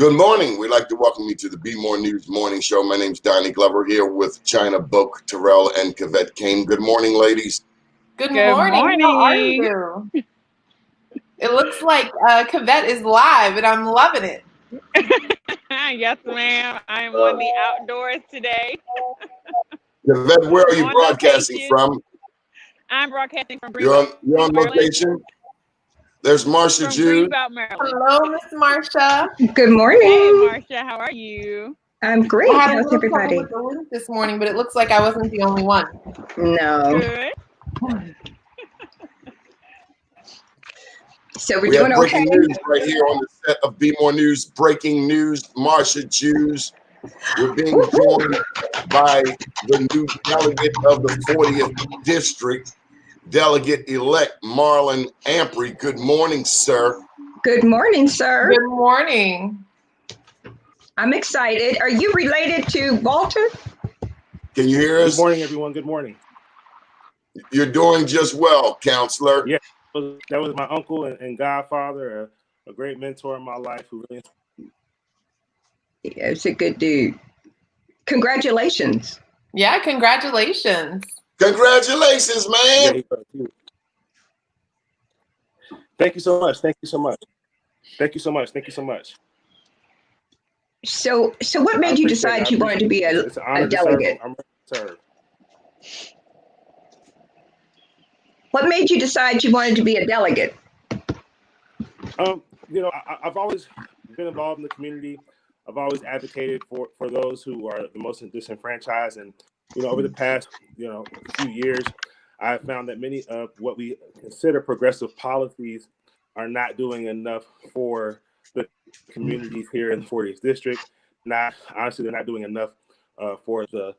Good morning. We'd like to welcome you to the BmoreNews morning show. My name's Donnie Glover here with China Boke, Terrell, and Cavette Kane. Good morning, ladies. Good morning. How are you? It looks like Cavette is live, and I'm loving it. Yes, ma'am. I'm on the outdoors today. Cavette, where are you broadcasting from? I'm broadcasting from Greenbelt. You're on location? There's Marsha Jude. Hello, Miss Marsha. Good morning. Hey, Marsha. How are you? I'm great. I had How's everybody? with the link this morning, but it looks like I wasn't the only one. No. Good. So we're doing breaking okay. news right here on the set of BmoreNews. Breaking news. Marsha Jude. We're being joined by the new delegate of the 40th district, Delegate-elect Marlon Amprey. Good morning, sir. Good morning, sir. Good morning. I'm excited. Are you related to Walter? Can you hear us? Good morning, everyone. Good morning. You're doing just well, counselor. Yeah, that was my uncle and godfather, a great mentor in my life. Who really... Yeah, it's a good dude. Congratulations. Yeah, congratulations. Congratulations, man. Yeah, thank you so much. Thank you so much. Thank you so much. Thank you so much. So what made you decide you wanted to be a delegate? I'm ready to serve. What made you decide you wanted to be a delegate? I've always been involved in the community. I've always advocated for those who are the most disenfranchised. And, over the past, few years, I've found that many of what we consider progressive policies are not doing enough for the communities here in the 40th district. Honestly, they're not doing enough for the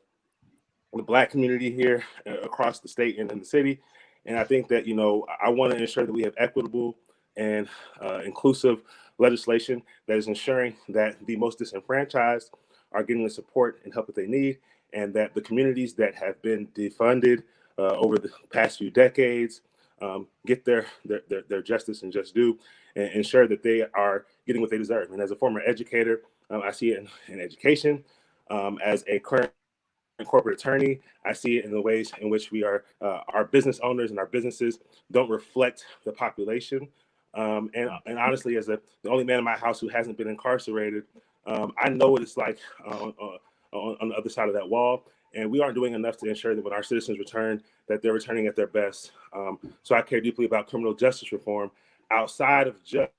Black community here across the state and in the city. And I think that, I want to ensure that we have equitable and inclusive legislation that is ensuring that the most disenfranchised are getting the support and help that they need, and that the communities that have been defunded over the past few decades get their justice and just due, and ensure that they are getting what they deserve. And as a former educator, I see it in education. As a current corporate attorney, I see it in the ways in which we are our business owners and our businesses don't reflect the population. And honestly, as the only man in my house who hasn't been incarcerated, I know what it's like on the other side of that wall. And we aren't doing enough to ensure that when our citizens return, that they're returning at their best. So I care deeply about criminal justice reform. Outside of just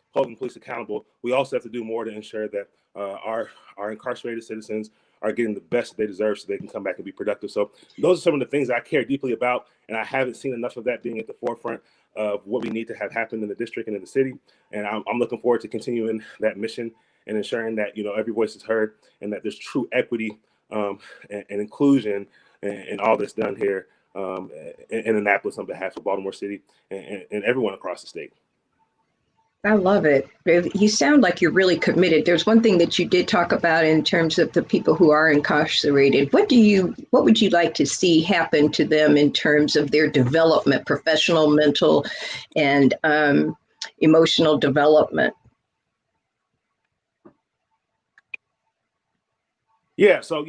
holding police accountable, we also have to do more to ensure that our incarcerated citizens are getting the best that they deserve so they can come back and be productive. So those are some of the things I care deeply about, and I haven't seen enough of that being at the forefront of what we need to have happen in the district and in the city. And I'm looking forward to continuing that mission and ensuring that, every voice is heard and that there's true equity and inclusion and all that's done here in Annapolis on behalf of Baltimore City and everyone across the state. I love it. You sound like you're really committed. There's one thing that you did talk about in terms of the people who are incarcerated. What would you like to see happen to them in terms of their development, professional, mental, and emotional development? Yeah. So,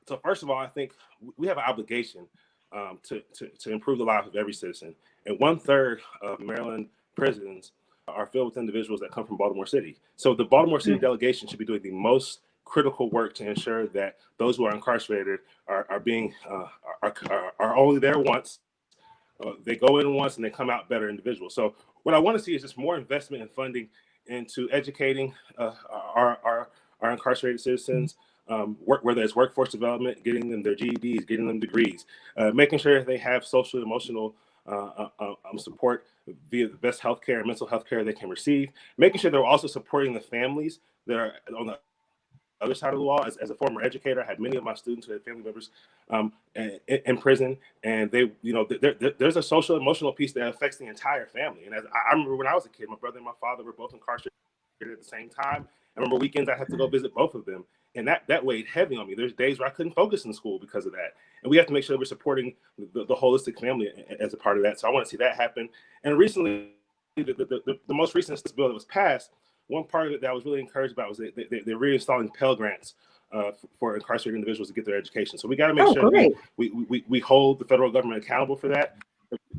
so first of all, I think we have an obligation to improve the life of every citizen. And 1/3 of Maryland prisons are filled with individuals that come from Baltimore City. So the Baltimore City delegation should be doing the most critical work to ensure that those who are incarcerated are only there once. They go in once and they come out better individuals. So what I want to see is just more investment and funding into educating our incarcerated citizens. Whether it's workforce development, getting them their GEDs, getting them degrees, making sure that they have social, emotional support via the best healthcare and mental health care they can receive, making sure they're also supporting the families that are on the other side of the wall. As a former educator, I had many of my students who had family members in prison, and they, there's a social, emotional piece that affects the entire family. And as I remember when I was a kid, my brother and my father were both incarcerated at the same time. I remember weekends I had to go visit both of them. And that weighed heavy on me. There's days where I couldn't focus in school because of that. And we have to make sure we're supporting the holistic family as a part of that. So I want to see that happen. And recently, the most recent bill that was passed, one part of it that I was really encouraged about was they're reinstalling Pell Grants for incarcerated individuals to get their education. So we got to make sure that we hold the federal government accountable for that,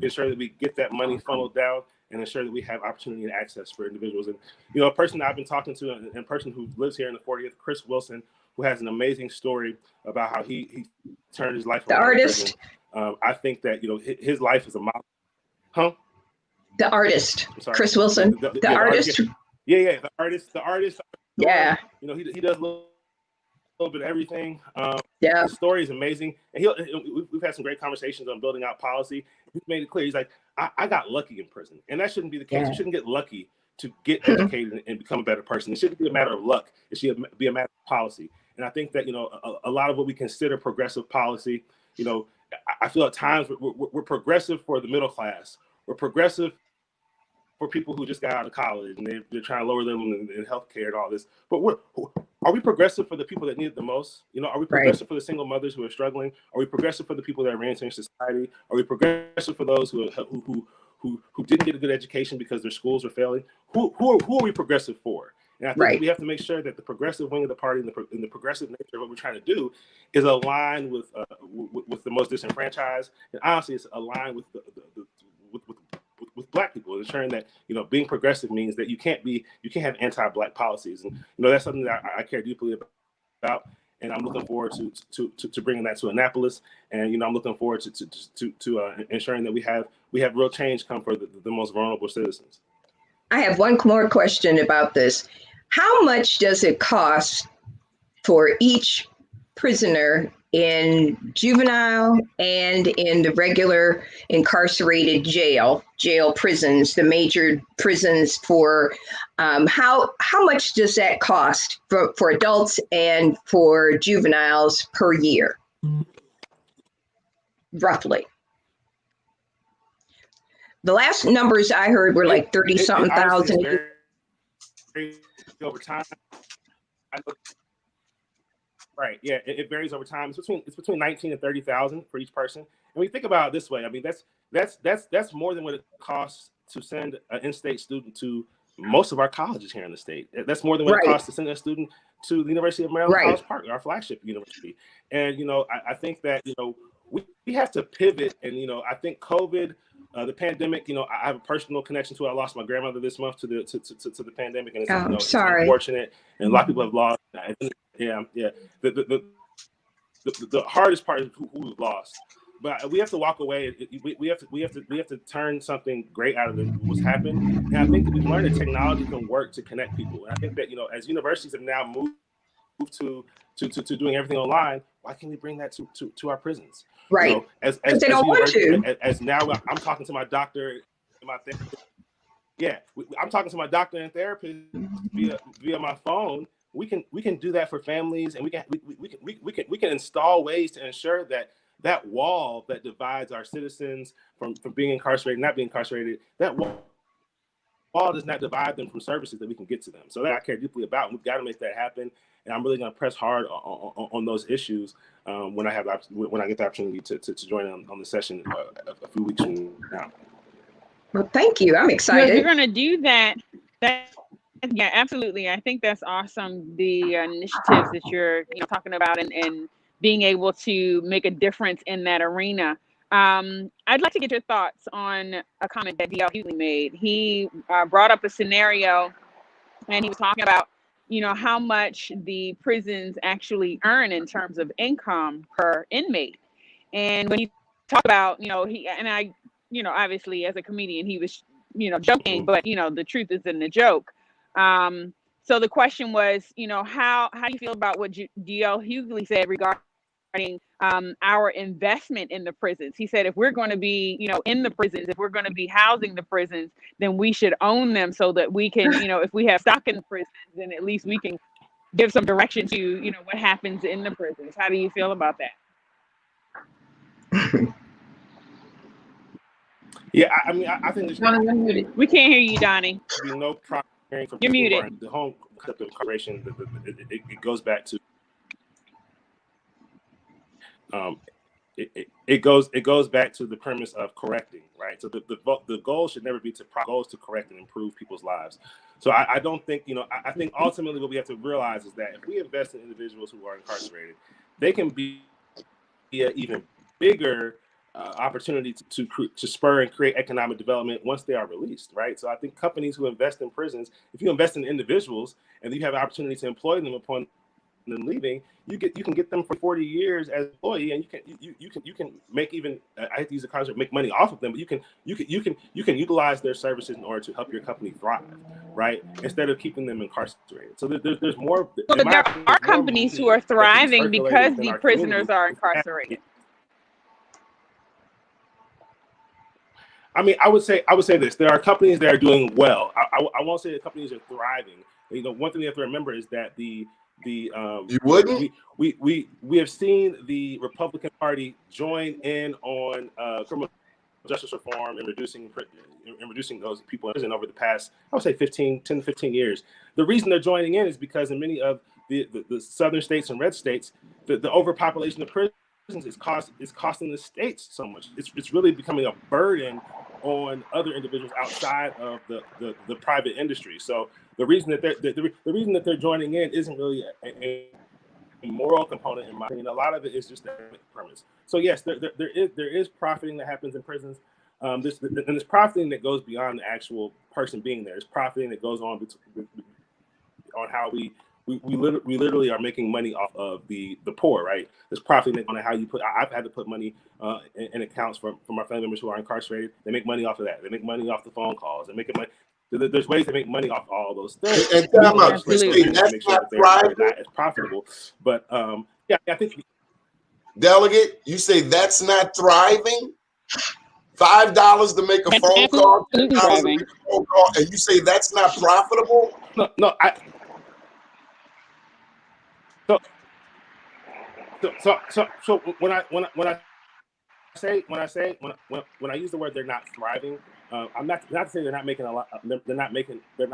ensure that we get that money funneled down, and ensure that we have opportunity and access for individuals. And, you know, a person that I've been talking to, and a person who lives here in the 40th, Chris Wilson, who has an amazing story about how he turned his life around. The artist. I think that, you know, his life is a model. Huh? The artist, Chris Wilson, the artist. Yeah, the artist. Yeah. You know, he does a little bit of everything. Yeah. His story is amazing. And we've had some great conversations on building out policy. He's made it clear. He's like, I got lucky in prison. And that shouldn't be the case. You shouldn't get lucky to get educated and become a better person. It shouldn't be a matter of luck. It should be a matter of policy. And I think that, you know, a lot of what we consider progressive policy, you know, I feel at times we're progressive for the middle class. We're progressive for people who just got out of college and they're trying to lower them in healthcare and all this. But are we progressive for the people that need it the most? You know, are we progressive for the single mothers who are struggling? Are we progressive for the people that are re-entering society? Are we progressive for those who didn't get a good education because their schools were failing? Who are we progressive for? And I think we have to make sure that the progressive wing of the party and the progressive nature of what we're trying to do is aligned with the most disenfranchised, and honestly, it's aligned with with Black people, ensuring that, you know, being progressive means that you can't have anti-Black policies, and, you know, that's something that I care deeply about, and I'm looking forward to bringing that to Annapolis, and, you know, I'm looking forward to ensuring that we have real change come for the most vulnerable citizens. I have one more question about this. How much does it cost for each prisoner in juvenile and in the regular incarcerated jail prisons, the major prisons, for how much does that cost for adults and for juveniles per year, roughly? The last numbers I heard were like 30-something thousand. Over time. Right. Yeah, it varies over time. It's between 19 and 30,000 for each person. And when you think about it this way, I mean, that's more than what it costs to send an in-state student to most of our colleges here in the state. That's more than what it costs to send a student to the University of Maryland College Park, our flagship university. And, you know, I think that, you know, we have to pivot. And, you know, I think COVID, the pandemic, you know, I have a personal connection to it. I lost my grandmother this month to the pandemic, and it's, you know, it's unfortunate, and a lot of people have lost. Yeah. The hardest part is who we've lost, but we have to walk away. We have to turn something great out of what's happened. And I think that we've learned that technology can work to connect people. And I think that, you know, as universities have now moved to doing everything online, why can't we bring that to our prisons? Right. You know, as they don't want to. As now I'm talking to my doctor and my therapist. Yeah, I'm talking to my doctor and therapist via my phone. We can do that for families, and we can install ways to ensure that wall that divides our citizens from being incarcerated, not being incarcerated, that wall does not divide them from services that we can get to them. So that I care deeply about, and we've got to make that happen. And I'm really going to press hard on those issues when I get the opportunity to join on the session a few weeks from now. Well, thank you. I'm excited. You're going to do that. Yeah, absolutely. I think that's awesome. The initiatives that you're talking about and being able to make a difference in that arena. I'd like to get your thoughts on a comment that D.L. Hughley made. He brought up a scenario, and he was talking about, how much the prisons actually earn in terms of income per inmate. And when he talked about, obviously as a comedian, he was, joking, but, the truth is in the joke. So the question was, how do you feel about what D.L. Hughley said regarding our investment in the prisons? He said, if we're going to be, in the prisons, if we're going to be housing the prisons, then we should own them so that we can, if we have stock in the prisons, then at least we can give some direction to, what happens in the prisons. How do you feel about that? Yeah, I mean, I think we can't hear you, Donnie. Be no problem hearing from You're muted. The whole concept of incarceration, it goes back to it goes back to the premise of correcting, right? So the goal should never be to correct and improve people's lives. So I don't think, I think ultimately what we have to realize is that if we invest in individuals who are incarcerated, they can be an even bigger opportunity to spur and create economic development once they are released, right? So I think companies who invest in prisons, if you invest in individuals and you have an opportunity to employ them upon them leaving, you can get them for 40 years as an employee, and you can make even I hate to use the concept, make money off of them, but you can utilize their services in order to help your company thrive, right? Instead of keeping them incarcerated. So there's more. Well, but there are companies who are thriving because the prisoners are incarcerated. I mean, I would say this: there are companies that are doing well. I won't say that companies are thriving. One thing you have to remember is that you wouldn't. We have seen the Republican Party join in on criminal justice reform and reducing those people in prison over the past, I would say 10 to 15 years. The reason they're joining in is because in many of the southern states and red states, the overpopulation of prisons is costing the states so much. It's really becoming a burden on other individuals outside of the private industry. So the reason that they're joining in isn't really a moral component, in my opinion. A lot of it is just the premise. So yes, there is profiting that happens in prisons. There's profiting that goes beyond the actual person being there. There's profiting that goes on how we literally are making money off of the poor, right? There's profiting on how you put. I've had to put money in accounts for my family members who are incarcerated. They make money off of that. They make money off the phone calls. They're making money. There's ways to make money off all those things. And that's not thriving. Not as profitable, but yeah, I think. Delegate, you say that's not thriving? $5 to make a phone call, $10 to make a phone call, and you say that's not profitable? No, So when I use the word they're not thriving, I'm not saying they're not making a lot. They're not making good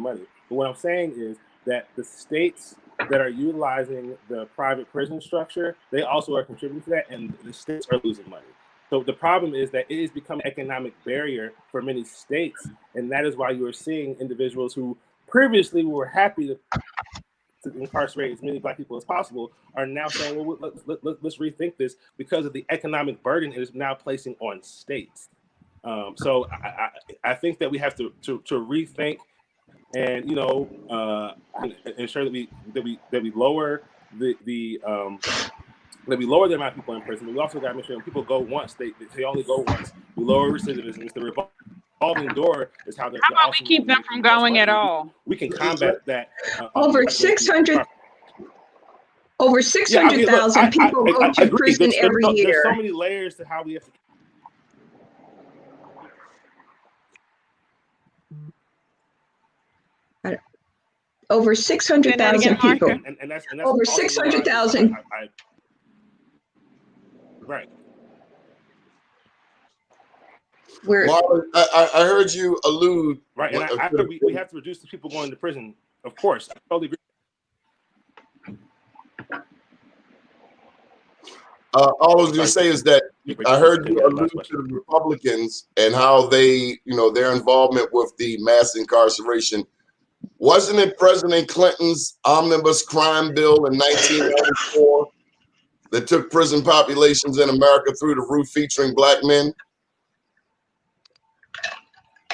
money. But what I'm saying is that the states that are utilizing the private prison structure, they also are contributing to that, and the states are losing money. So the problem is that it has become an economic barrier for many states, and that is why you are seeing individuals who previously were happy to incarcerate as many Black people as possible are now saying, well, let's rethink this because of the economic burden it is now placing on states. So I think that we have to rethink and ensure that we lower that we lower the amount of people in prison. We also got to make sure when people go once, they only go once. We lower recidivism. It's the revolving door is how. How about we keep them from going at all? We can combat that. Over 600,000 people go to prison every year. There's so many layers to how we have to. Over 600,000 people. And that's over 600,000. Right. Marlon, I heard you allude. Right, and we have to reduce the people going to prison. Of course, I totally agree. All I was going to say is that I heard you allude to the Republicans and how they, their involvement with the mass incarceration. Wasn't it President Clinton's omnibus crime bill in 1994 that took prison populations in America through the roof, featuring Black men?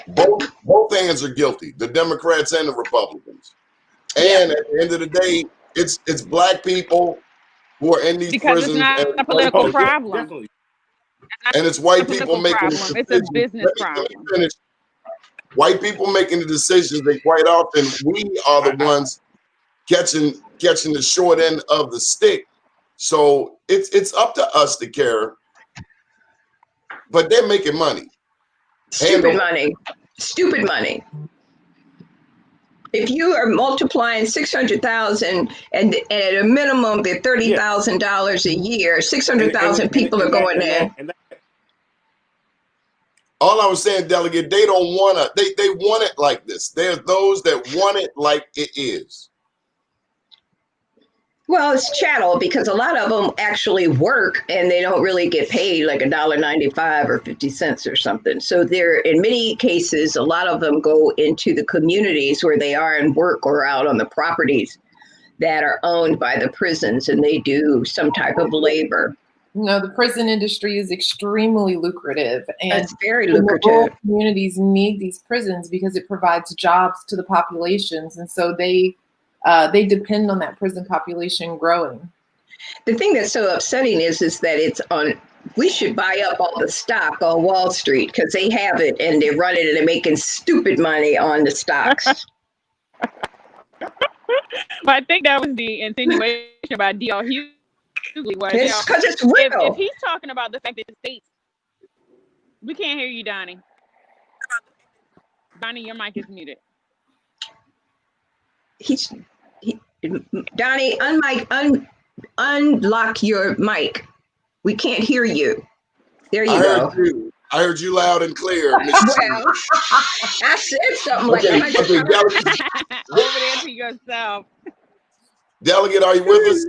Both hands are guilty, the Democrats and the Republicans. And at the end of the day, it's Black people who are in these prisons. It's not a political problem. And it's white people making it. It's a business problem. White people making the decisions, and quite often we are the ones catching the short end of the stick. So it's up to us to care. But they're making money. Stupid money. If you are multiplying 600,000 and at a minimum they're $30,000 a year, 600,000 people are going in. All I was saying, Delegate, they don't want to. They want it like this. There's those that want it like it is. Well, it's chattel because a lot of them actually work and they don't really get paid like $1.95 or 50 cents or something. So they're, in many cases, a lot of them go into the communities where they are and work or out on the properties that are owned by the prisons, and they do some type of labor. No, the prison industry is extremely lucrative, and It's very the rural lucrative. communities need these prisons because it provides jobs to the populations, and so they depend on that prison population growing. The thing that's so upsetting is that it's on. We should buy up all the stock on Wall Street because they have it and they run it and they're making stupid money on the stocks. But I think that was the insinuation by D.L. Hughley. Was, It's because it's real. if he's talking about the fact that the states, we can't hear you, Donnie. Donnie, your mic is muted. Donnie, unlock your mic. We can't hear you. There you go. I heard you loud and clear. Well, I said something like that. Over there to yourself. Delegate, are you with us?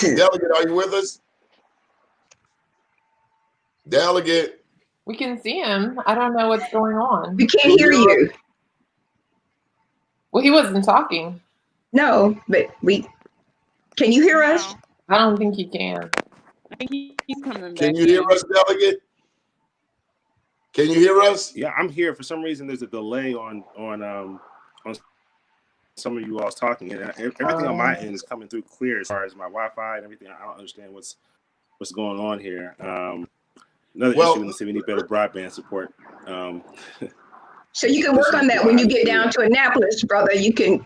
Delegate, are you with us? Delegate. We can see him. I don't know what's going on. We can't hear you. Well, he wasn't talking. No, but can you hear us? I don't think he can. I think he's coming back. Can you hear us, Delegate? Can you hear us? Yeah, I'm here. For some reason, there's a delay on some of you all's talking, and everything on my end is coming through clear as far as my Wi-Fi and everything. I don't understand what's going on here. Another issue in the city, we need better broadband support. So you can work on that when you get down to Annapolis, brother. You can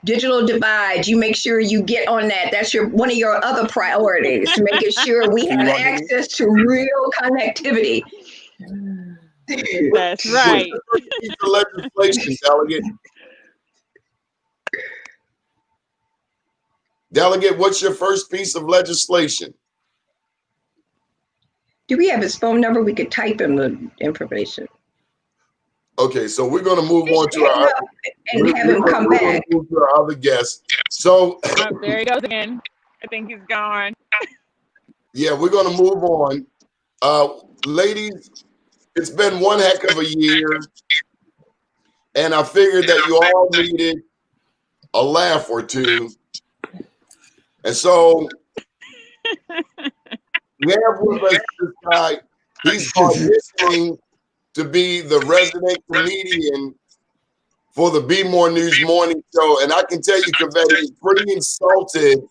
digital divide. You make sure you get on that. That's one of your other priorities, making sure we have access to real connectivity. That's right. Legislation, Delegate. Delegate, what's your first piece of legislation? Do we have his phone number? We could type him the information. Okay, so we're going to move on to our have him come back. Move to our other guest. So there he goes again. I think he's gone. Yeah, we're going to move on. Ladies, it's been one heck of a year, and I figured that you all needed a laugh or two. And so we have with us this guy. He's auditioning to be the resident comedian for the BmoreNews morning show. And I can tell you, Kavetta, he's pretty insulted.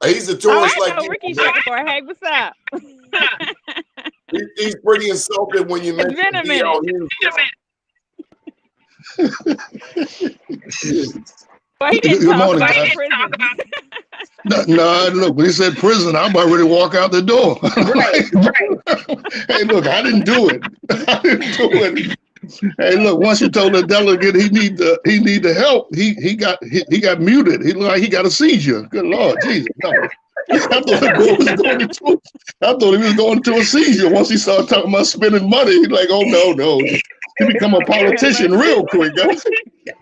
He's a tourist like you. Rickey Shackleford. Hey, what's up? He's pretty insulted when you mention it's been a minute. Well, he didn't talk about prison. No, look, when he said prison, I'm about ready to walk out the door. Right. Hey, look, I didn't do it. Hey, look, once you told the delegate he need the help, he got muted. He looked like he got a seizure. Good Lord, Jesus. No. I thought he was going to a seizure once he started talking about spending money. He's like, oh no. He become a politician real quick.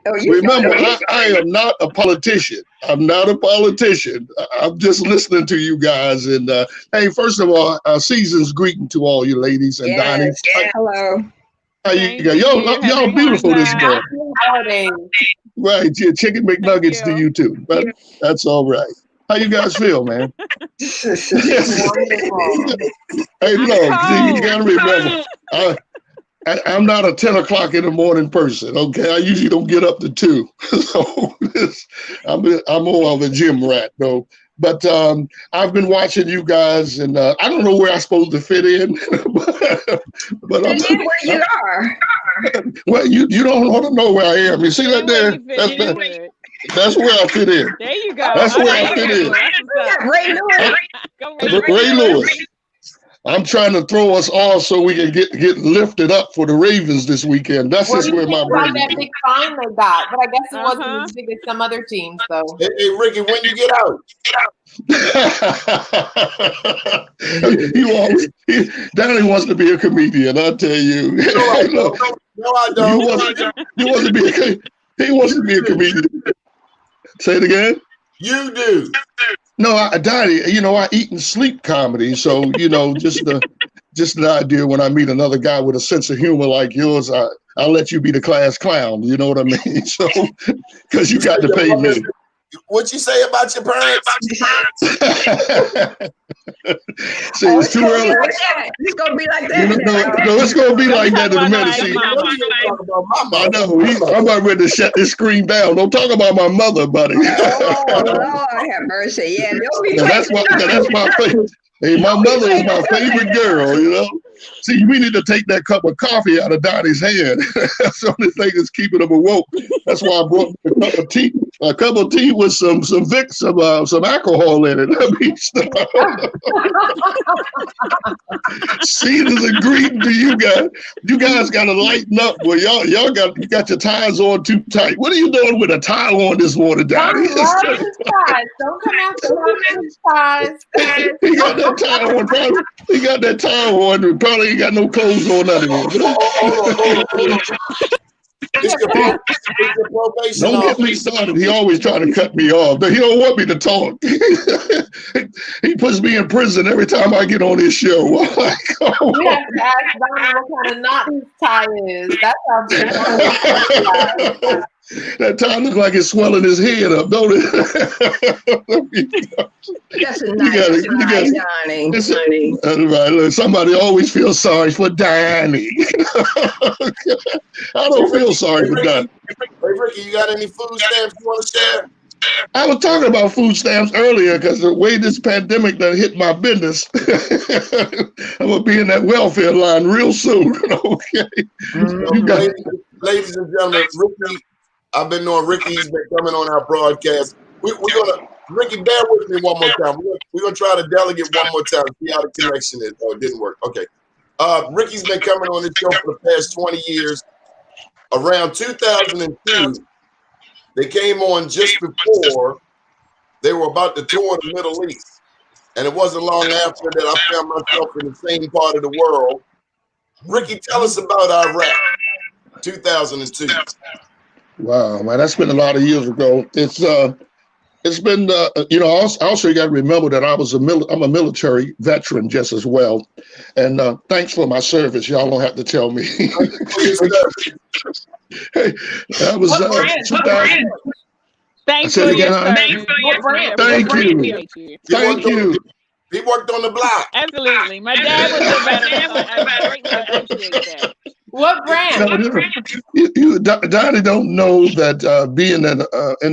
Remember, I am not a politician. I'm not a politician. I'm just listening to you guys. And hey, first of all, season's greeting to all you ladies and Donnie. Hello. How you guys? Y'all beautiful this morning. Right, yeah, chicken McNuggets to you too. But that's all right. How you guys feel, man? Hey, look, you gotta remember, I'm not a 10 o'clock in the morning person, okay? I usually don't get up to 2. So I'm more of a gym rat, though. But I've been watching you guys, and I don't know where I'm supposed to fit in. but I'm where you are. Well, you don't want to know where I am. You see that there? That's where I fit in. There you go. That's where I fit in. Ray Lewis. I'm trying to throw us all so we can get lifted up for the Ravens this weekend. That's just where my brain that big fine they got, but I guess it wasn't as big as some other teams, though. Hey, Ricky, when you get out? Danny wants to be a comedian, I tell you. No, I don't. He wants to be a comedian. Say it again. You do. No, Donnie, I eat and sleep comedy. So, just the idea when I meet another guy with a sense of humor like yours, I'll let you be the class clown. You know what I mean? So, because you got to pay me. What'd you say about your parents? See, it's too early. It's going to be like that. No, it's going to be like that in a minute. See, I know. I'm about ready to shut this screen down. Don't talk about my mother, buddy. Oh, Lord have mercy. Yeah, don't be that's my favorite. Hey, my mother is my favorite girl, See, we need to take that cup of coffee out of Donnie's hand. That's the only thing that's keeping him awoke. That's why I brought a cup of tea with some Vic, some alcohol in it. See, this is a greeting to you guys. You guys got to lighten up. Well, you got your ties on too tight. What are you doing with a tie on this morning, Donnie? Don't come after his ties. He got that tie on. He got that tie on. Probably ain't got no clothes on anymore. Don't get me started. He always trying to cut me off. He don't want me to talk. He puts me in prison every time I get on his show. We have to ask Donnie what kind of knot his tie is. That's how big. That tie looks like it's swelling his head up, don't it? That's a nice tie, Donnie. Right. Look, somebody always feels sorry for Donnie. I don't feel sorry for Donnie. Hey, Ricky, you got any food stamps you want to share? I was talking about food stamps earlier because the way this pandemic done hit my business, I'm going to be in that welfare line real soon. Okay. Ladies and gentlemen, Ricky, I've been knowing Ricky's been coming on our broadcast. We're gonna, Ricky, bear with me one more time. We're gonna try to delegate one more time, see how the connection is. Oh, it didn't work. Okay. Ricky's been coming on the show for the past 20 years. Around 2002, they came on just before they were about to tour in the Middle East. And it wasn't long after that I found myself in the same part of the world. Ricky, tell us about Iraq, 2002. Wow, man, that's been a lot of years ago. It's been also you got to remember that I'm a military veteran just as well, and thanks for my service. Y'all don't have to tell me. That was 2000. Thanks for your service. Thank you. He worked on the block. Absolutely, my dad was a veteran. I greatly appreciate that. What brand? Donnie don't know that being in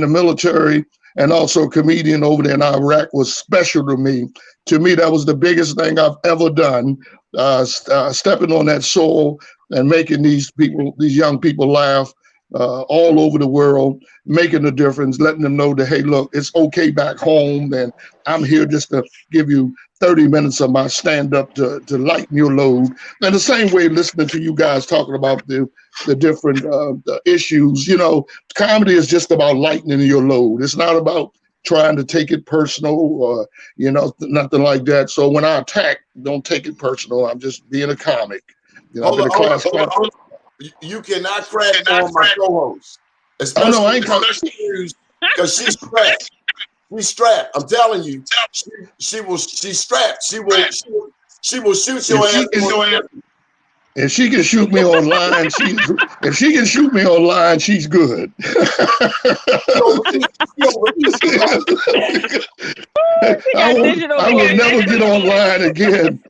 the military and also a comedian over there in Iraq was special to me. To me, that was the biggest thing I've ever done, stepping on that soil and making these young people laugh all over the world, making a difference, letting them know that, hey, look, it's okay back home, and I'm here just to give you 30 minutes of my stand-up to lighten your load. And the same way, listening to you guys talking about the different issues, comedy is just about lightening your load. It's not about trying to take it personal or, nothing like that. So when I attack, don't take it personal. I'm just being a comic. Hold on. You cannot crack on my co-host. Especially I ain't because she's strapped. She's strapped. I'm telling you, she's strapped. She will shoot your ass. If she can shoot me online, she's good. I will never get online again.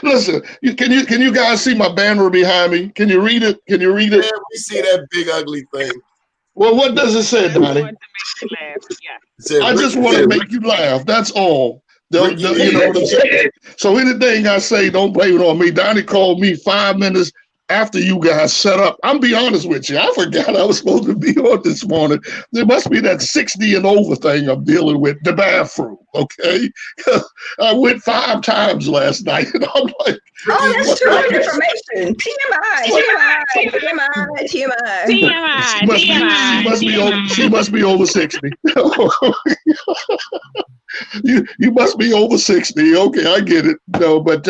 Listen, can you guys see my banner behind me? Can you read it? Man, we see that big ugly thing. Well, what does it say, Donnie? I just want to make you laugh. That's all. So anything I say, don't blame it on me. Donnie called me 5 minutes after you guys set up. I'm be honest with you. I forgot I was supposed to be on this morning. There must be that 60 and over thing I'm dealing with, the bathroom, okay? I went 5 times last night, and I'm like, oh, that's too much information. TMI. She must be over 60. You must be over 60. Okay, I get it. No, but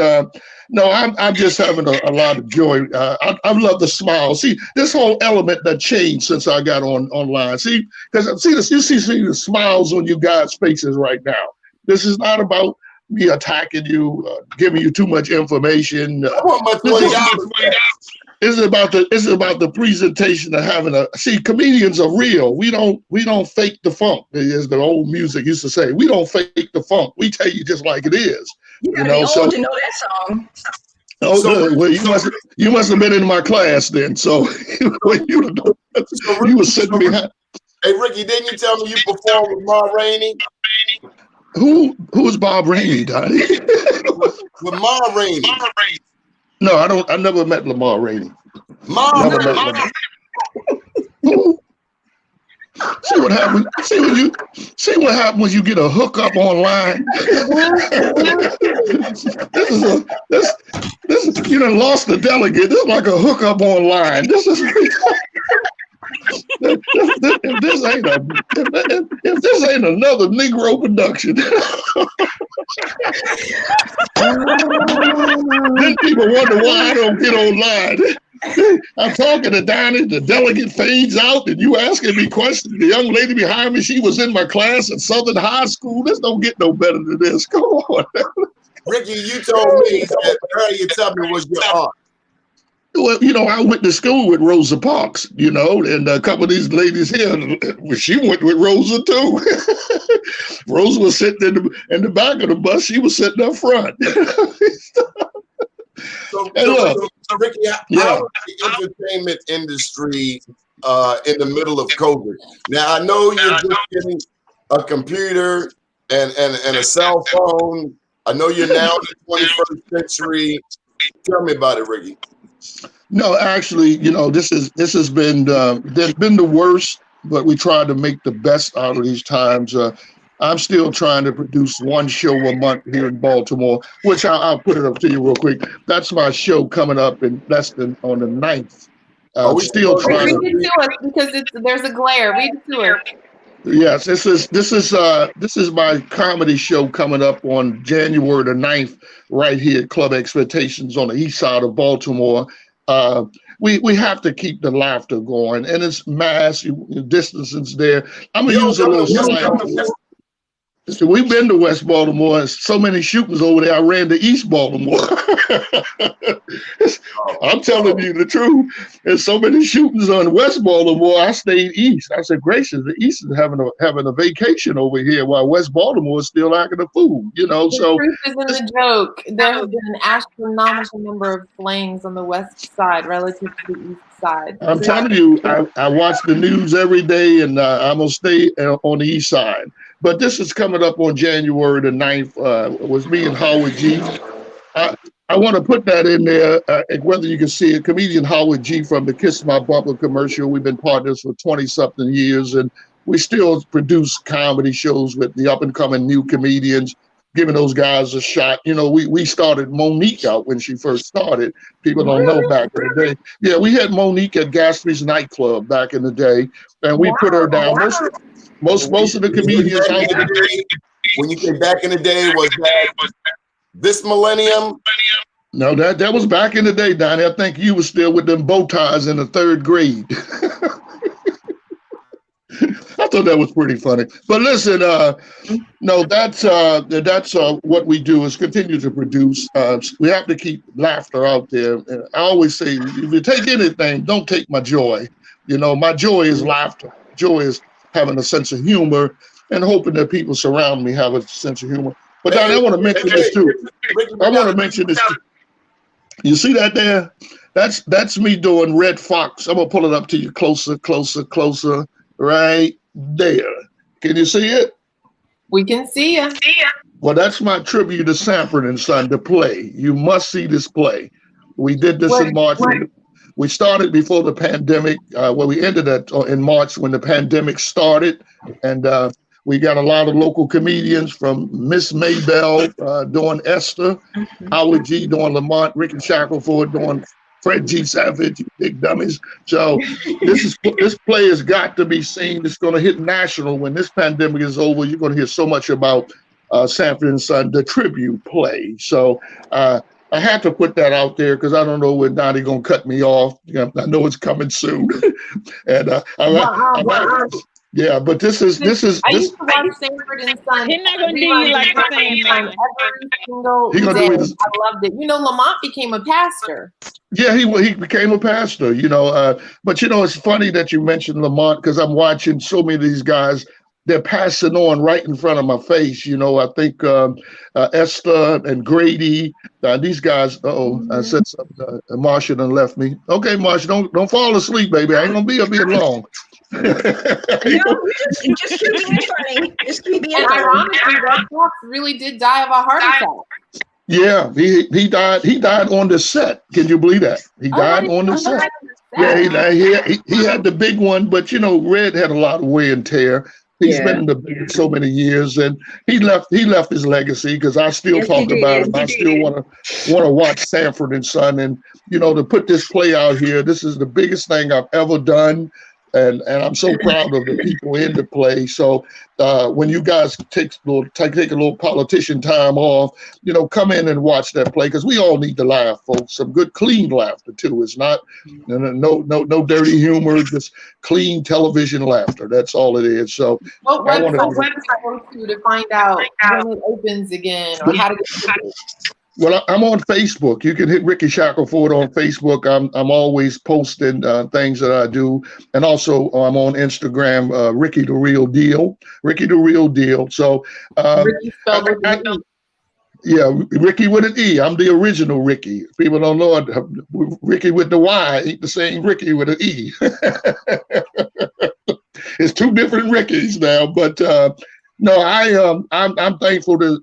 No, I'm just having a lot of joy. I love the smile. See, this whole element that changed since I got online. See, because see this, you see the smiles on you guys' faces right now. This is not about me attacking you, giving you too much information. This is about the presentation of having see, comedians are real. We don't fake the funk, as the old music used to say. We don't fake the funk. We tell you just like it is. You gotta be old to know that song. Oh, well, you must have been in my class then. So you were sitting behind. Hey, Ricky, didn't you tell me you performed with Ma Rainey? Who's Bob Rainey, Donnie? With Ma Rainey. No, I never met Lamar Rainey. Never met Lamar. See what happens. See what happens when you get a hookup online. this you done lost the delegate. This is like a hookup online. This is if this ain't another Negro production. Then people wonder why I don't get online. I'm talking to Donnie, the delegate fades out, and you asking me questions. The young lady behind me, she was in my class at Southern High School. This don't get no better than this. Come on. Ricky, you told me that Harriet Tubman was your aunt. Well, I went to school with Rosa Parks, and a couple of these ladies here, she went with Rosa too. Rosa was sitting in the back of the bus. She was sitting up front. So Ricky, how is the entertainment industry in the middle of COVID? Now, I know you're just getting a computer and a cell phone. I know you're now in the 21st century. Tell me about it, Ricky. No, actually, this has been there's been the worst, but we try to make the best out of these times. I'm still trying to produce one show a month here in Baltimore, which I'll put it up to you real quick. That's my show coming up on the 9th. Read it to us because there's a glare. Read it to us. Yes, this is my comedy show coming up on January the 9th, right here at Club Expectations on the east side of Baltimore. We have to keep the laughter going, and it's mass distances there. I'm gonna use a little slang. So we've been to West Baltimore, and so many shootings over there. I ran to East Baltimore. I'm telling you the truth. There's so many shootings on West Baltimore. I stayed east. I said, gracious, the East is having a vacation over here, while West Baltimore is still acting a fool. The truth is in the joke. There have been an astronomical number of flames on the west side relative to the east side. I'm telling you, I watch the news every day, and I'm gonna stay on the east side. But this is coming up on January the 9th. It was me and Howard G. I want to put that in there, whether you can see it. Comedian Howard G. from the Kiss My Bumper commercial. We've been partners for 20-something years, and we still produce comedy shows with the up-and-coming new comedians, giving those guys a shot. We started Monique out when she first started. People don't know back in the day. Yeah, we had Monique at Gatsby's nightclub back in the day, and we put her down. Most of the comedians when you say back in the day, was that this millennium? No, that was back in the day, Donnie. I think you were still with them bow ties in the 3rd grade. I thought that was pretty funny. But listen, no, that's what we do is continue to produce. We have to keep laughter out there. And I always say, if you take anything, don't take my joy. My joy is laughter. Joy is having a sense of humor and hoping that people surround me have a sense of humor. But Donnie, I want to mention this too. I want to mention this too. You see that there? That's me doing Red Fox. I'm gonna pull it up to you closer, right there. Can you see it? We can see you. Well, that's my tribute to Sanford and Son, the play. You must see this play. We did this in March. We started before the pandemic. We ended in March when the pandemic started, and we got a lot of local comedians from Miss Maybell doing Esther, Howard G doing Lamont, Rickey Shackleford doing Fred G. Savage, big dummies. So this play has got to be seen. It's going to hit national when this pandemic is over. You're going to hear so much about Sanford and Son, the tribute play. So I had to put that out there because I don't know when Donnie gonna cut me off. I know it's coming soon, and yeah. But this is. I used to watch Sanford and Son. He's not gonna do you like the Sandman. Every single He gonna day. do it. I loved it. Lamont became a pastor. Yeah, he became a pastor. But it's funny that you mentioned Lamont because I'm watching so many of these guys. They're passing on right in front of my face. I think Esther and Grady, these guys. I said something. Marsha done left me. Okay, Marsha, don't fall asleep, baby. I ain't gonna be up here long. No, just keep being funny. Just keep being funny. Ironically, Red Fox really did die of a heart attack. Yeah, he died. He died on the set. Can you believe that? He died on the set. Yeah, he had the big one, but Red had a lot of wear and tear. He's been in the band so many years, and he left his legacy because I still talk about him. I still want to watch Sanford and Son, and to put this play out here. This is the biggest thing I've ever done, and I'm so proud of the people in the play. So when you guys take a little politician time off, come in and watch that play because we all need to laugh, folks. Some good, clean laughter too. It's not no dirty humor, just clean television laughter. That's all it is. So what website to find out when it opens again or how to get tickets? Well, I'm on Facebook. You can hit Rickey Shackleford on Facebook. I'm always posting things that I do, and also I'm on Instagram, Rickey the Real Deal. Rickey the Real Deal. So, Rickey spelled with an E. Yeah, Rickey with an E. I'm the original Rickey. People don't know it. Rickey with the Y ain't the same Rickey with an E. It's two different Rickeys now, but. No, I'm thankful to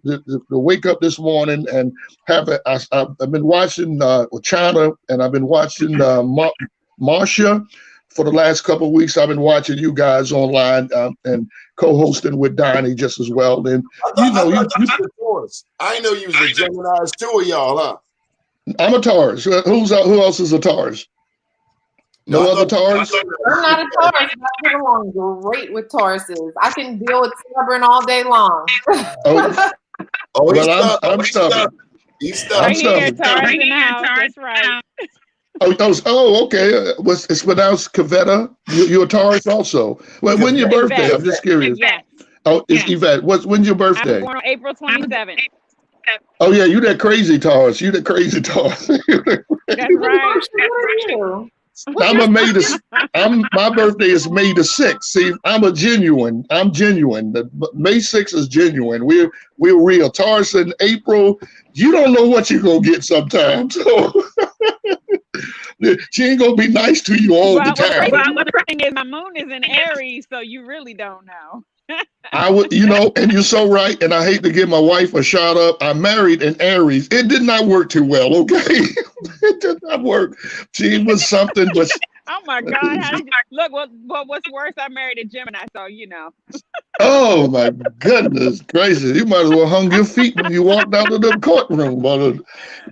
wake up this morning and I've been watching China and I've been watching Marsha for the last couple of weeks. I've been watching you guys online and co-hosting with Donnie just as well. And I know you was a Gemini's too, of y'all, huh? I'm a Taurus. Who else is a Taurus? No other Taurus? I'm not a Taurus. I get along great with Tauruses. I can deal with stubborn all day long. I'm stubborn. He's stubborn. Right here, Taurus in the house. That's right. Okay. It's pronounced Kavetta. You're a Taurus also. Well, when's your birthday? Yvette. I'm just curious. Yeah. Oh, it's Yvette. When's your birthday? I'm born on April 27th. Oh yeah, you that crazy Taurus. You the crazy Taurus. That's right. My birthday is May the 6th. See, I'm genuine. May 6th is genuine. We're real. Taurus in April, you don't know what you're gonna get sometimes. So she ain't gonna be nice to you all the time. The thing is, my moon is in Aries, so you really don't know. I would, and you're so right. And I hate to give my wife a shout out. I married an Aries. It did not work too well. Okay, it did not work. She was something, but oh my God! Look, what's worse? I married a Gemini, so Oh my goodness gracious! You might as well hung your feet when you walked out of the courtroom,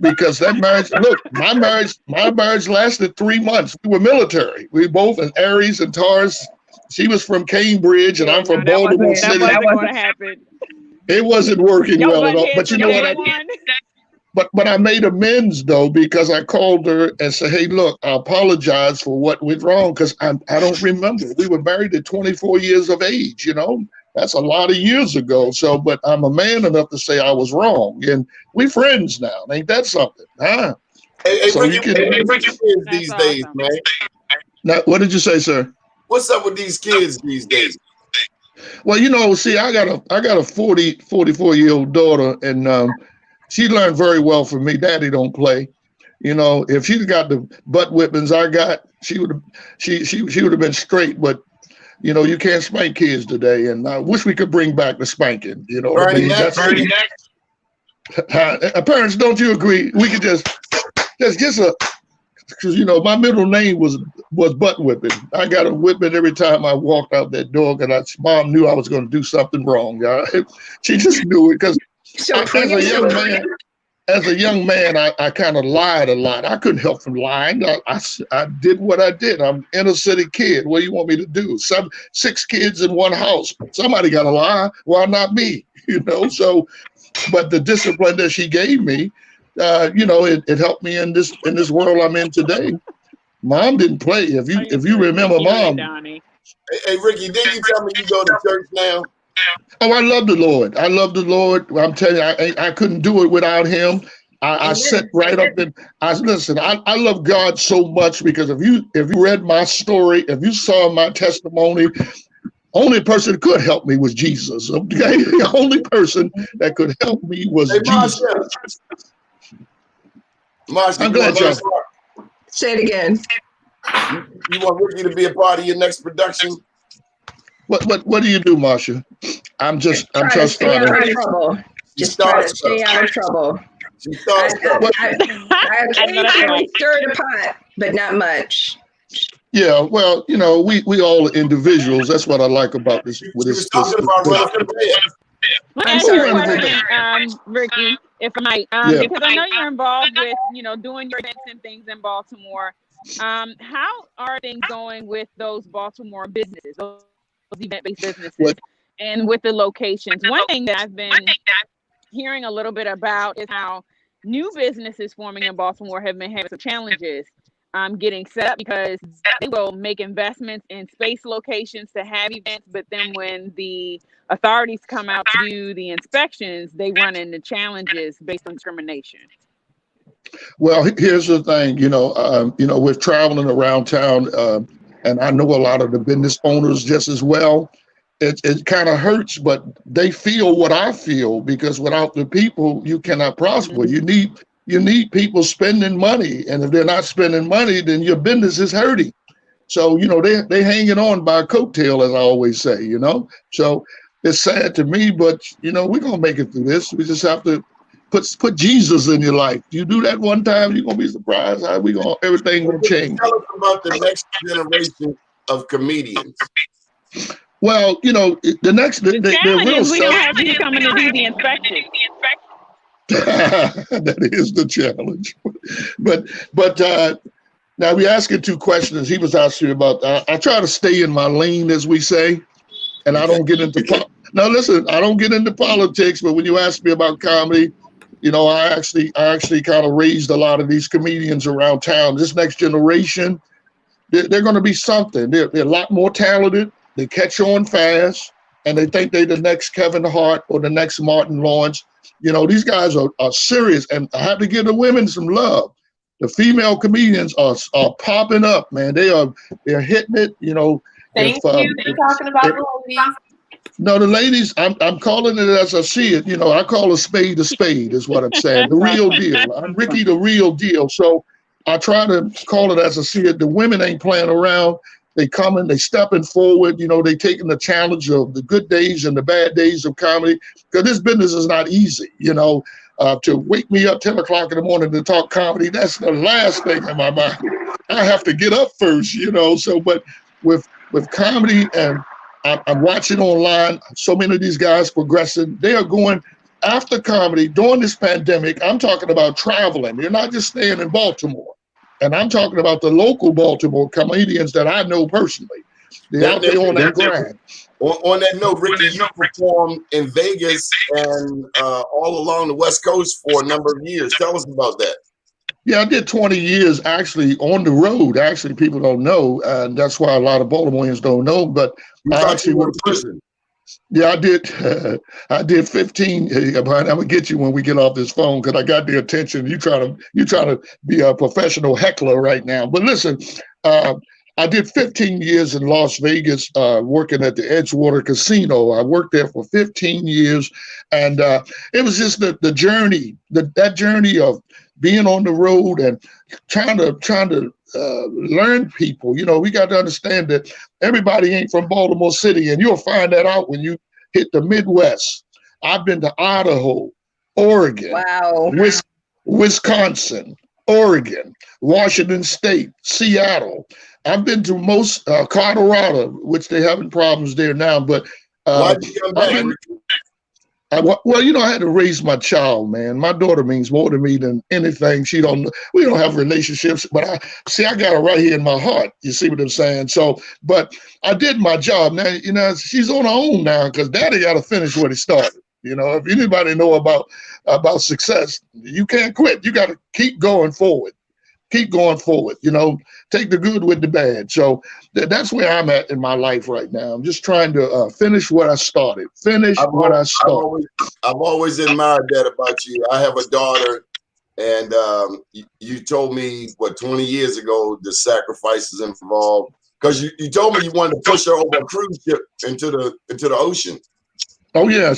because that marriage. Look, my marriage lasted 3 months. We were military. We both an Aries and Taurus. She was from Cambridge, and I'm from Baltimore City. That wasn't going to happen. It wasn't working well at all. But you know what I did? But I made amends though, because I called her and said, "Hey, look, I apologize for what went wrong because I don't remember. We were married at 24 years of age. That's a lot of years ago. So, but I'm a man enough to say I was wrong, and we friends now. Ain't that something, huh?" Hey, so Rickey, these days, man. Now, what did you say, sir? What's up with these kids these days? Well, see, I got a 44-year-old daughter, and she learned very well from me. Daddy don't play. If she'd got the butt whippings I got, she would have been straight. But you can't spank kids today, and I wish we could bring back the spanking. Parents, don't you agree? We could just because my middle name was butt whipping. I got a whipping every time I walked out that door, because mom knew I was going to do something wrong. She just knew it, because as a young man, I kind of lied a lot. I couldn't help from lying. I did what I did. I'm an inner city kid. What do you want me to do? 6 kids in one house. Somebody got to lie. Why not me? So, but the discipline that she gave me, it helped me in this world I'm in today. Mom didn't play. If you remember, Mom. Hey, Rickey, didn't you tell me you go to church now? Oh, I love the Lord. I love the Lord. I'm telling you, I couldn't do it without him. I sat right up and listen. I love God so much because if you read my story, if you saw my testimony, only person that could help me was Jesus. Okay, the only person that could help me was Jesus. Marsha, I'm glad y'all. Say it again. You want Rickey to be a part of your next production? What do you do, Marsha? I'm just trying to stay out of trouble. Just try to stay out of trouble. I occasionally stir the pot, but not much. Yeah, well, we all are individuals. That's what I like about this. With this, Let me ask you a question, Rickey, if I might, because I know you're involved with, doing your events and things in Baltimore. How are things going with those Baltimore businesses, those event-based businesses, and with the locations? One thing that I've been hearing a little bit about is how new businesses forming in Baltimore have been having some challenges getting set up because they will make investments in space locations to have events, but then when the authorities come out to do the inspections, they run into challenges based on discrimination. Well, here's the thing, we're traveling around town, and I know a lot of the business owners just as well. It kind of hurts, but they feel what I feel because without the people, you cannot prosper. Mm-hmm. You need people spending money, and if they're not spending money, then your business is hurting. So they hanging on by a coattail, as I always say. So it's sad to me, but we're gonna make it through this. We just have to put Jesus in your life. You do that one time, you're gonna be surprised how everything gonna change. Tell us about the next generation of comedians. Well, the challenge real is we don't have you coming to do the inspection. That is the challenge. But now we're asking two questions. He was asking about. I try to stay in my lane, as we say, and I don't get into. Now listen, I don't get into politics. But when you ask me about comedy, I actually kind of raised a lot of these comedians around town. This next generation, they're going to be something. They're a lot more talented. They catch on fast, and they think they're the next Kevin Hart or the next Martin Lawrence. These guys are serious, and I have to give the women some love. The female comedians are popping up, man. They're hitting it. Thank you. They're talking about the ladies. No, the ladies. I'm calling it as I see it. I call a spade is what I'm saying. The real deal. I'm Rickey, the real deal. So I try to call it as I see it. The women ain't playing around. They coming, they stepping forward, they taking the challenge of the good days and the bad days of comedy. Because this business is not easy, to wake me up 10 o'clock in the morning to talk comedy, that's the last thing in my mind. I have to get up first, So, but with comedy, and I'm watching online, so many of these guys progressing, they are going after comedy during this pandemic. I'm talking about traveling. You're not just staying in Baltimore. And I'm talking about the local Baltimore comedians that I know personally. They're out there on that grind. On that note, Rickey, you performed in Vegas and all along the West Coast for a number of years. Tell us about that. Yeah, I did 20 years actually on the road. Actually, people don't know, and that's why a lot of Baltimoreans don't know. But I actually went to prison. Yeah, I did. I did 15. Brian, I'm gonna get you when we get off this phone because I got the attention. You trying to be a professional heckler right now. But listen, I did 15 years in Las Vegas, working at the Edgewater Casino. I worked there for 15 years, and it was just the journey, that journey of being on the road and trying to learn people. We got to understand that everybody ain't from Baltimore City, and you'll find that out when you hit the Midwest. I've been to Idaho, Oregon, wow, Wisconsin, Oregon, Washington State, Seattle. I've been to most Colorado, which they're having problems there now. But why'd you come back? I had to raise my child, man. My daughter means more to me than anything. We don't have relationships, but I got her right here in my heart. You see what I'm saying? So, but I did my job. Now, she's on her own now because daddy got to finish what he started. You know, if anybody know about success, you can't quit. You got to keep going forward. Keep going forward. You know, take the good with the bad. So that's where I'm at in my life right now. I'm just trying to finish what I started. I've always admired that about you. I have a daughter, and you told me, 20 years ago, the sacrifices involved. Because you told me you wanted to push her over a cruise ship into the ocean. Oh yeah,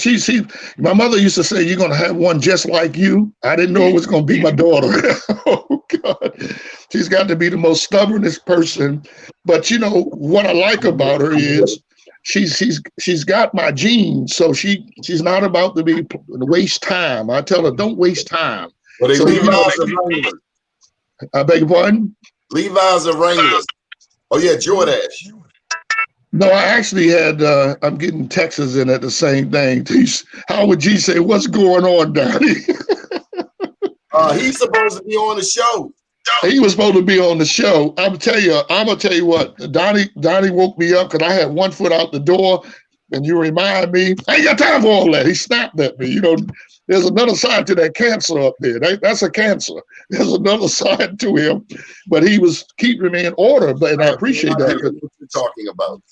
my mother used to say, you're gonna have one just like you. I didn't know it was gonna be my daughter. Oh God. She's got to be the most stubbornest person. But you know what I like about her is she's got my genes, so she's not about to waste time. I tell her, don't waste time. Well, So, Levi's are Wranglers. I beg your pardon? Levi's are Wranglers. Oh yeah, Jordache. No, I actually had, I'm getting Texas in at the same thing. Howard G say, what's going on, Donnie? He's supposed to be on the show. He was supposed to be on the show. I'm gonna tell you what, Donnie woke me up because I had one foot out the door, and you remind me, I ain't got time for all that. He snapped at me. You know, there's another side to that cancer up there. That's a cancer. There's another side to him, but he was keeping me in order. And I appreciate that. What you're talking about?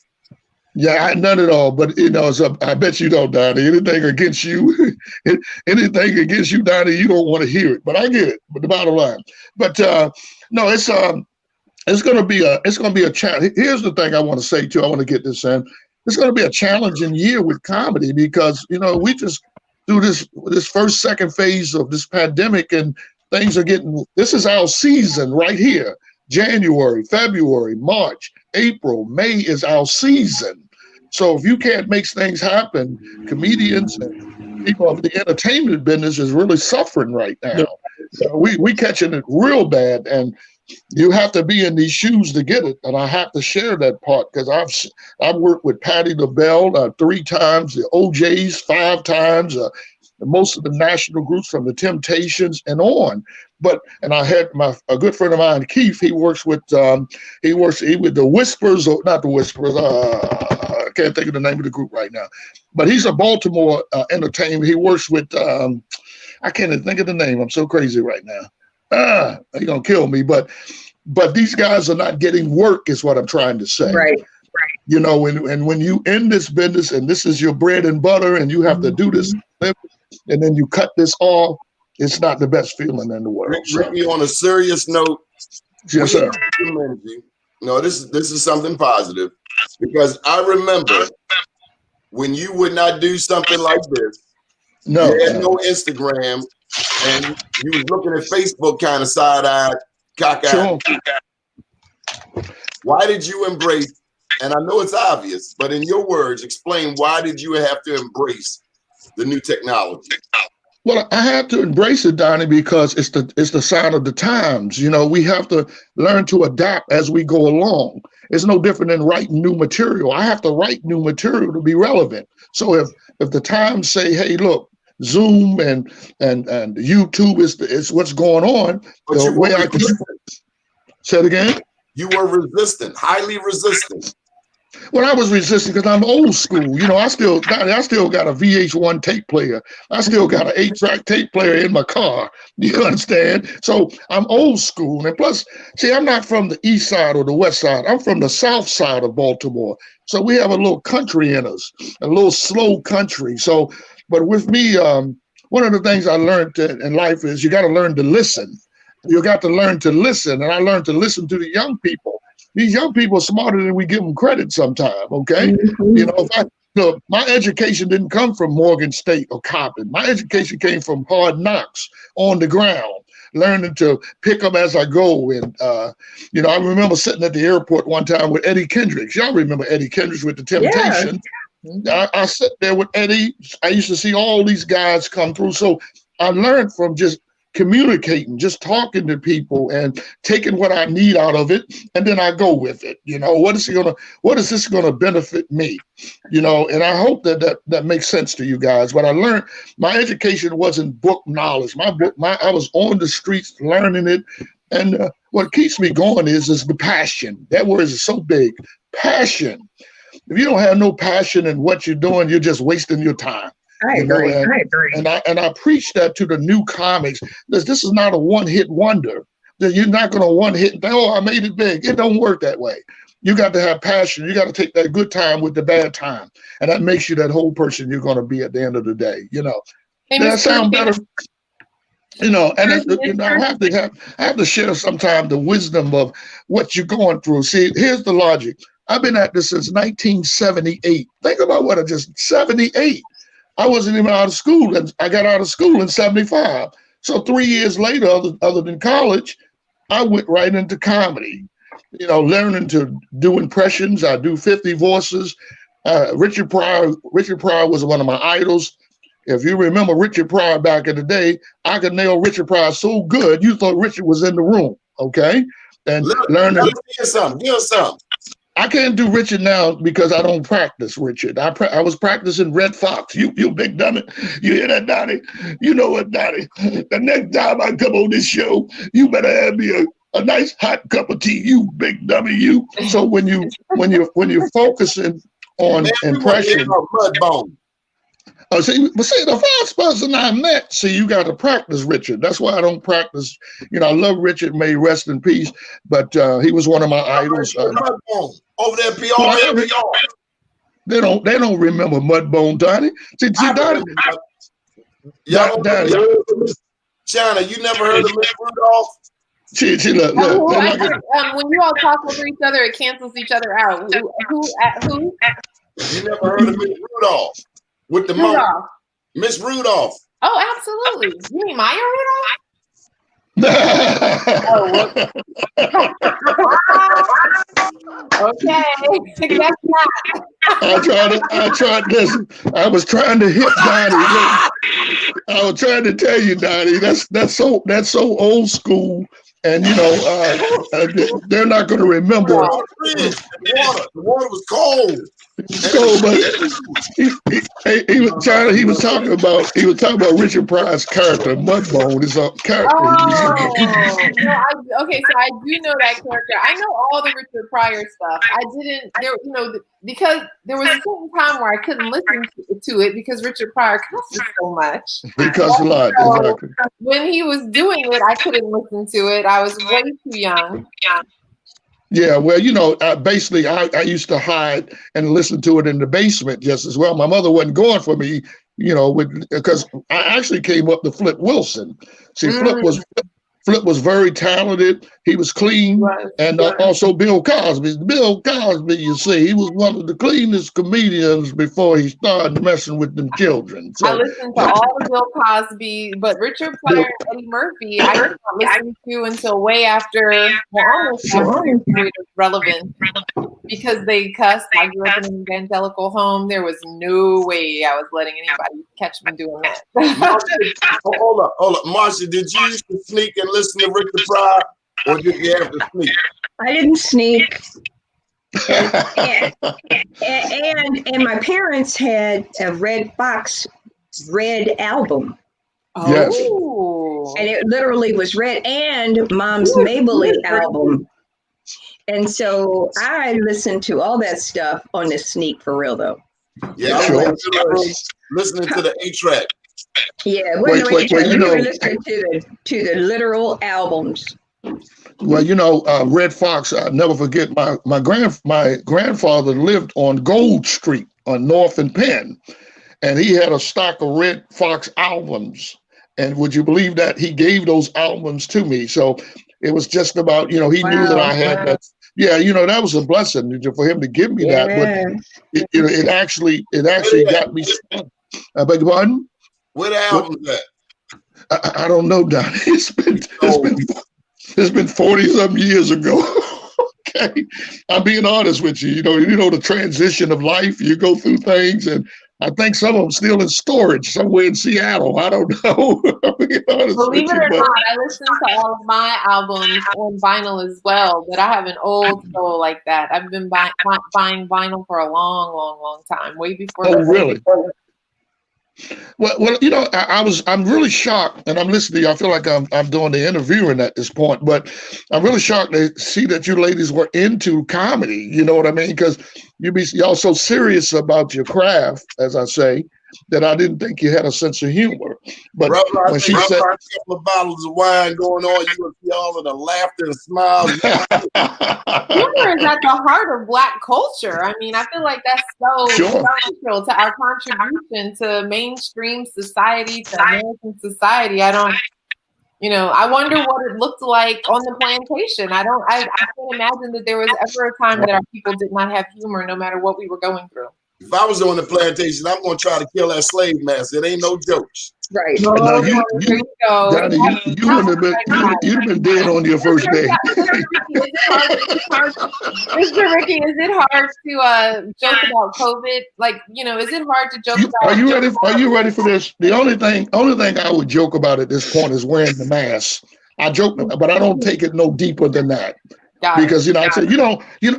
Yeah, none at all. But you know, I bet you don't, Donnie. Anything against you, Donnie, you don't want to hear it. But I get it. But the bottom line. But no, it's gonna be a challenge. Here's the thing I want to say too. I want to get this in. It's gonna be a challenging year with comedy because you know we just do this first, second phase of this pandemic, and things are getting. This is our season right here. January, February, March, April, May is our season. So if you can't make things happen, comedians and people of the entertainment business is really suffering right now. So we catching it real bad, and you have to be in these shoes to get it. And I have to share that part because I've worked with Patti LaBelle 3 times, the OJs 5 times, most of the national groups from the Temptations and on. And I had a good friend of mine, Keith. He works with the Whispers, or not the Whispers. I can't think of the name of the group right now, but he's a Baltimore entertainer. He works with I can't even think of the name. I'm so crazy right now. You're gonna kill me. But these guys are not getting work, is what I'm trying to say. Right. You know, and when you in this business and this is your bread and butter, and you have to do this, and then you cut this off. It's not the best feeling in the world. Rickey, on a serious note, yes, sir. No, this is something positive because I remember when you would not do something like this. No, you had no Instagram, and you was looking at Facebook kind of side-eyed, cockeyed. Sure. Why did you embrace? And I know it's obvious, but in your words, explain why did you have to embrace the new technology? Well, I had to embrace it, Donnie, because it's the sign of the times. You know, we have to learn to adapt as we go along. It's no different than writing new material. I have to write new material to be relevant. So if the times say, hey, look, Zoom and YouTube is what's going on, but the way I can say it again. You were resistant, highly resistant. Well, I was resistant because I'm old school. You know, I still got a VH1 tape player. I still got an 8-track tape player in my car. You understand? So I'm old school. And plus, see, I'm not from the east side or the west side. I'm from the south side of Baltimore. So we have a little country in us, a little slow country. So, but with me, one of the things I learned in life is you got to learn to listen. You got to learn to listen. And I learned to listen to the young people. These young people are smarter than we give them credit sometimes, okay? Mm-hmm. You know, my education didn't come from Morgan State or Coppin. My education came from hard knocks on the ground, learning to pick up as I go. And, you know, I remember sitting at the airport one time with Eddie Kendricks. Y'all remember Eddie Kendricks with the Temptations. Yeah. I sat there with Eddie. I used to see all these guys come through. So I learned from just communicating, just talking to people and taking what I need out of it, and then I go with it. You know, what is this gonna benefit me? You know, and I hope that makes sense to you guys. What I learned, my education wasn't book knowledge. I was on the streets learning it, and what keeps me going is the passion. That word is so big, passion. If you don't have no passion in what you're doing, you're just wasting your time. I agree. I agree. And I preach that to the new comics. This is not a one-hit wonder. That you're not going to one hit. Oh, I made it big. It don't work that way. You got to have passion. You got to take that good time with the bad time, and that makes you that whole person you're going to be at the end of the day. You know, Hey, does that sound better? You know, and I have to share sometimes the wisdom of what you're going through. See, here's the logic. I've been at this since 1978. Think about what 78. I wasn't even out of school, and I got out of school in 75. So 3 years later, other than college, I went right into comedy. You know, learning to do impressions. I do 50 voices. Richard Pryor was one of my idols. If you remember Richard Pryor back in the day, I could nail Richard Pryor so good, you thought Richard was in the room, okay? And learning. Give us some. I can't do Richard now because I don't practice Richard. I was practicing Red Fox. You big dummy. You hear that, Donnie? You know what, Donnie? The next time I come on this show, you better have me a nice hot cup of tea. You big dummy, you. So when you're focusing on impression. See, the first person I met, you got to practice Richard. That's why I don't practice. You know, I love Richard, may he rest in peace, but he was one of my idols. Over there, PR. They don't remember Mudbone, Donnie. See, Donnie. China, you never heard of Miss Rudolph? Look. When you all talk over each other, it cancels each other out. Who? You never heard of Miss Rudolph? With the monkey. Miss Rudolph. Oh, absolutely. You mean Maya Rudolph? Okay. That's not. I tried this. I was trying to hit Donnie. I was trying to tell you, Donnie, that's so old school. And you know, they're not going to remember. The water was cold. So, but he was talking about Richard Pryor's character, Mudbone. Is a character. Okay, so I do know that character. I know all the Richard Pryor stuff. I didn't, because there was a certain time where I couldn't listen to it because Richard Pryor cusses so much. He cussed a lot. Exactly. When he was doing it, I couldn't listen to it. I was way too young. Yeah, well, you know, basically, I used to hide and listen to it in the basement just as well. My mother wasn't going for me, you know, because I actually came up to Flip Wilson. See, Flip was very talented. He was clean, and also Bill Cosby. Bill Cosby, you see, he was one of the cleanest comedians before he started messing with them children. So, I listened to all of Bill Cosby, but Richard Pryor and Eddie Murphy, I did not listen to until way after, almost after it was relevant, because they cussed. I grew up in an evangelical home. There was no way I was letting anybody catch me doing that. Hold up. Marsha, did you used to sneak and listen to Richard Pryor, or did you have to sneak? I didn't sneak. And my parents had a Red Fox Red album. Yes. And it literally was Red and Mom's Maybelline album. And so I listened to all that stuff on the sneak for real, though. Yeah, Sure. Listening to the 8-track. Yeah, wait, you know, listening to the literal albums. Well, you know, Red Fox, I'll never forget, my grandfather lived on Gold Street on North and Penn, and he had a stock of Red Fox albums. And would you believe that he gave those albums to me? So it was just about, you know, he knew that I had that. Yeah, you know, that was a blessing for him to give me that. But it actually got me. I beg your pardon? Where the album is at? I don't know, Donnie. It's been 40-something years ago. Okay, I'm being honest with you. You know the transition of life. You go through things, and I think some of them still in storage somewhere in Seattle. I don't know. Believe it or not, I listen to all of my albums on vinyl as well, but I have an old soul like that. I've been buying vinyl for a long time, way before. Oh, really? Well, you know, I'm really shocked, and I'm listening to you. I feel like I'm doing the interviewing at this point, but I'm really shocked to see that you ladies were into comedy. You know what I mean? Because y'all so serious about your craft, as I say, that I didn't think you had a sense of humor. But Brother, I when she think said, a couple of bottles of wine going on, you would see all of the laughter and smiles. Humor is at the heart of Black culture. I mean, I feel like that's so Sure. central to our contribution to mainstream society, to American society. I wonder what it looked like on the plantation. I can't imagine that there was ever a time that our people did not have humor, no matter what we were going through. If I was on the plantation, I'm going to try to kill that slave master. It ain't no jokes. Right. Oh, now there you go. Daddy, you would have been you'd have been dead on your first day. Mr. Rickey, is it hard to joke about COVID? Like, is it hard to joke about? Are you ready for this? The only thing I would joke about at this point is wearing the mask. I joke, but I don't take it no deeper than that. Because I said,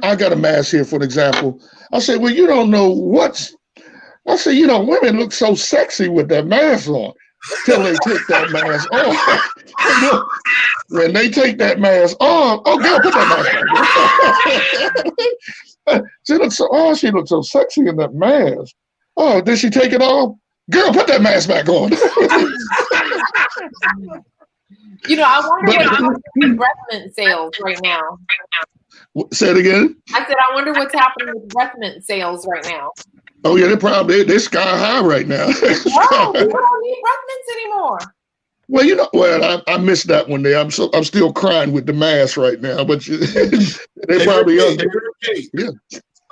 I got a mask here, for example. I said, well, you don't know I said, women look so sexy with that mask on till they take that mask off. When they take that mask off, girl, put that mask on. She looks so sexy in that mask. Oh, did she take it off? Girl, put that mask back on. I wonder what's happening with breath mint sales right now. Say it again. I said, I wonder what's happening with breath mint sales right now. Oh yeah, they're sky high right now. No, people don't need breath mints anymore. Well, I missed that one there. I'm still crying with the mask right now, but they probably are. Yeah.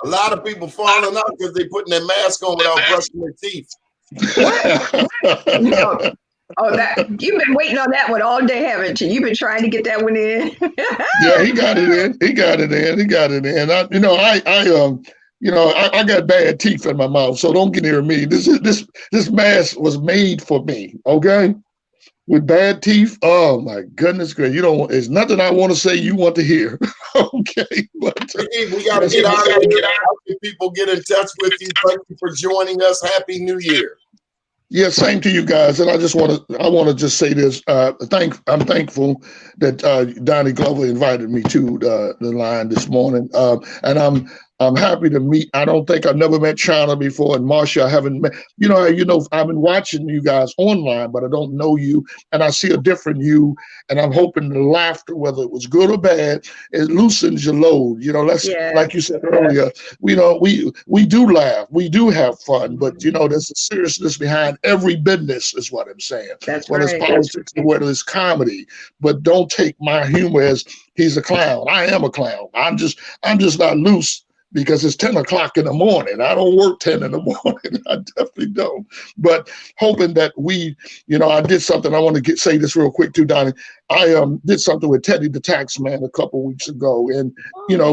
A lot of people falling out because they putting their mask on without brushing their teeth. You've been waiting on that one all day, haven't you? You've been trying to get that one in. Yeah, he got it in. I got bad teeth in my mouth, so don't get near me. This mask was made for me, okay? With bad teeth, oh my goodness gracious! There's nothing I want to say you want to hear, okay? But we got to get out of here. How can people get in touch with you? Thank you for joining us. Happy New Year. Yeah, same to you guys. And I want to just say this. I'm thankful that Donnie Glover invited me to the line this morning. And I'm happy to meet. I don't think I've never met China before, and Marcia I haven't met. I've been watching you guys online, but I don't know you, and I see a different you. And I'm hoping the laughter, whether it was good or bad, it loosens your load. Like you said earlier. We do laugh, we do have fun, but there's a seriousness behind every business, is what I'm saying. That's whether right. it's politics or whether it's comedy, but don't take my humor as he's a clown. I am a clown. I'm just not loose. Because it's 10 o'clock in the morning. I don't work 10 in the morning. I definitely don't. But hoping that I did something. I want to say this real quick too, Donnie. I did something with Teddy the Taxman a couple of weeks ago. And,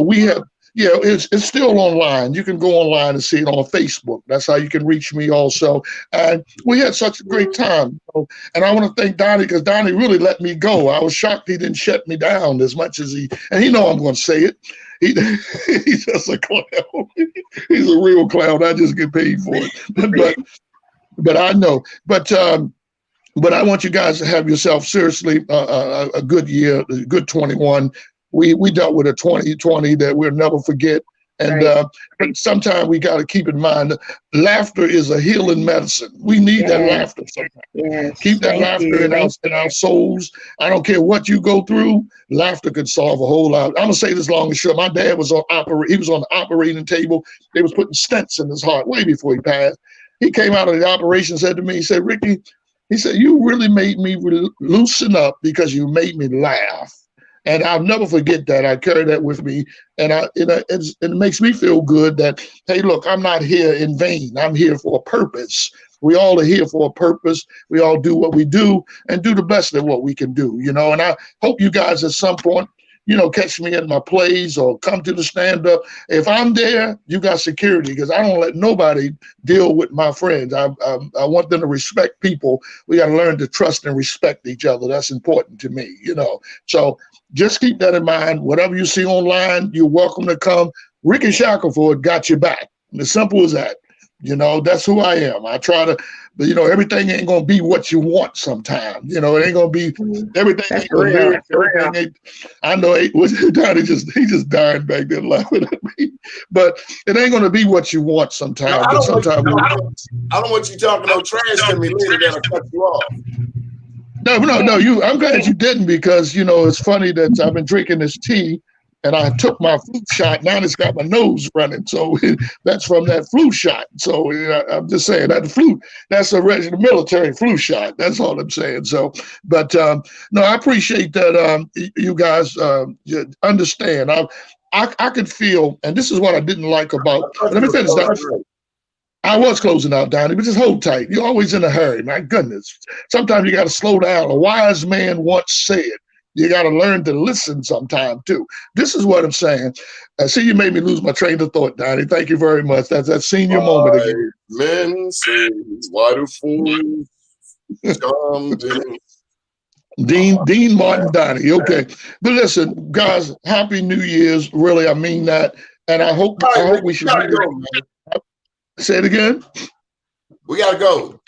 we have, it's still online. You can go online and see it on Facebook. That's how you can reach me also. And we had such a great time. And I want to thank Donnie, because Donnie really let me go. I was shocked he didn't shut me down as much as and he know I'm going to say it. He's just a clown. He's a real clown. I just get paid for it. But I know. But I want you guys to have yourself seriously a good year, a good 21. We dealt with a 2020 that we'll never forget. And but sometimes we got to keep in mind, laughter is a healing medicine. We need that laughter sometimes. Yes. Keep that laughter in our souls. I don't care what you go through. Laughter could solve a whole lot. I'm gonna say this long and short. My dad was he was on the operating table. They was putting stents in his heart way before he passed. He came out of the operation, said to me, he said, Rickey, he said, you really made me loosen up because you made me laugh. And I'll never forget that. I carry that with me. And it makes me feel good that, hey, look, I'm not here in vain. I'm here for a purpose. We all are here for a purpose. We all do what we do and do the best at what we can do, and I hope you guys at some point, catch me in my plays or come to the stand-up. If I'm there, you got security, because I don't let nobody deal with my friends. I want them to respect people. We got to learn to trust and respect each other. That's important to me, So just keep that in mind. Whatever you see online, you're welcome to come. Rickey Shackleford got your back. As simple as that. That's who I am. I try to But everything ain't gonna be what you want sometimes. It ain't gonna be everything. That's Ain't gonna real. lyrics, everything ain't. I know he just dying back there laughing at me. But it ain't gonna be what you want sometimes. No, but sometimes I don't want you talking no trash to me later that I cut you off. No. I'm glad you didn't, because it's funny that I've been drinking this tea and I took my flu shot. Now it's got my nose running, so that's from that flu shot. So I'm just saying that the flu, that's a regular military flu shot. That's all I'm saying. So, but no, I appreciate that you guys you understand. I could feel, and this is what I didn't like about. Let me finish that. I was closing out, Donnie, but just hold tight. You're always in a hurry. My goodness. Sometimes you got to slow down. A wise man once said, you got to learn to listen sometime too. This is what I'm saying. See, you made me lose my train of thought, Donnie. Thank you very much. That's that senior moment again. Men say, why do fools come to... Dean Martin Donnie. Okay. But listen, guys, Happy New Year's. Really, I mean that. And I hope we should go, man. Say it again. We gotta go.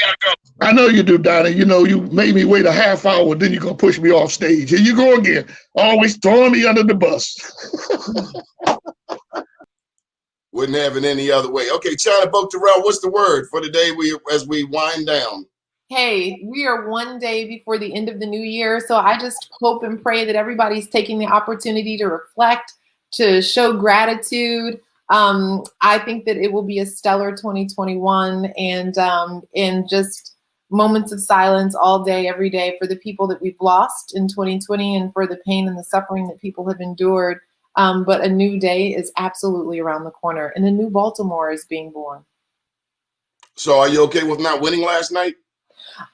I know you do, Donnie. You made me wait a half hour, then you're gonna push me off stage. Here you go again. Always throwing me under the bus. Wouldn't have it any other way. Okay, China Boterell, what's the word for the day as we wind down? Hey, we are one day before the end of the new year, so I just hope and pray that everybody's taking the opportunity to reflect, to show gratitude. I think that it will be a stellar 2021, and just moments of silence all day, every day for the people that we've lost in 2020 and for the pain and the suffering that people have endured. But a new day is absolutely around the corner, and a new Baltimore is being born. So are you okay with not winning last night?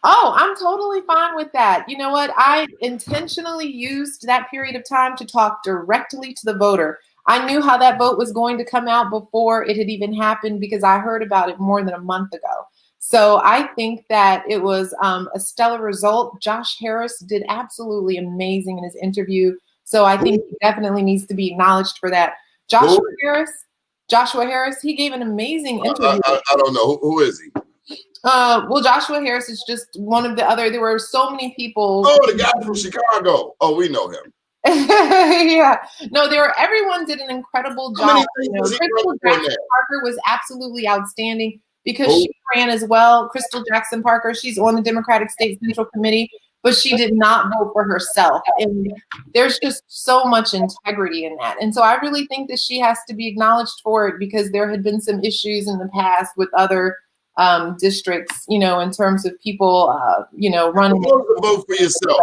Oh, I'm totally fine with that. You know what? I intentionally used that period of time to talk directly to the voter. I knew how that vote was going to come out before it had even happened, because I heard about it more than a month ago. So I think that it was a stellar result. Josh Harris did absolutely amazing in his interview. So I think he definitely needs to be acknowledged for that. Joshua Harris, he gave an amazing interview. I don't know. Who is he? Well, Joshua Harris is just one of the other. There were so many people. Oh, the guy from Chicago. Oh, we know him. Yeah. No, everyone did an incredible job. Crystal Jackson Parker was absolutely outstanding because she ran as well. Crystal Jackson Parker, she's on the Democratic State Central Committee, but she did not vote for herself. And there's just so much integrity in that. And so I really think that she has to be acknowledged for it, because there had been some issues in the past with other districts, in terms of people, running. You're supposed to vote for yourself.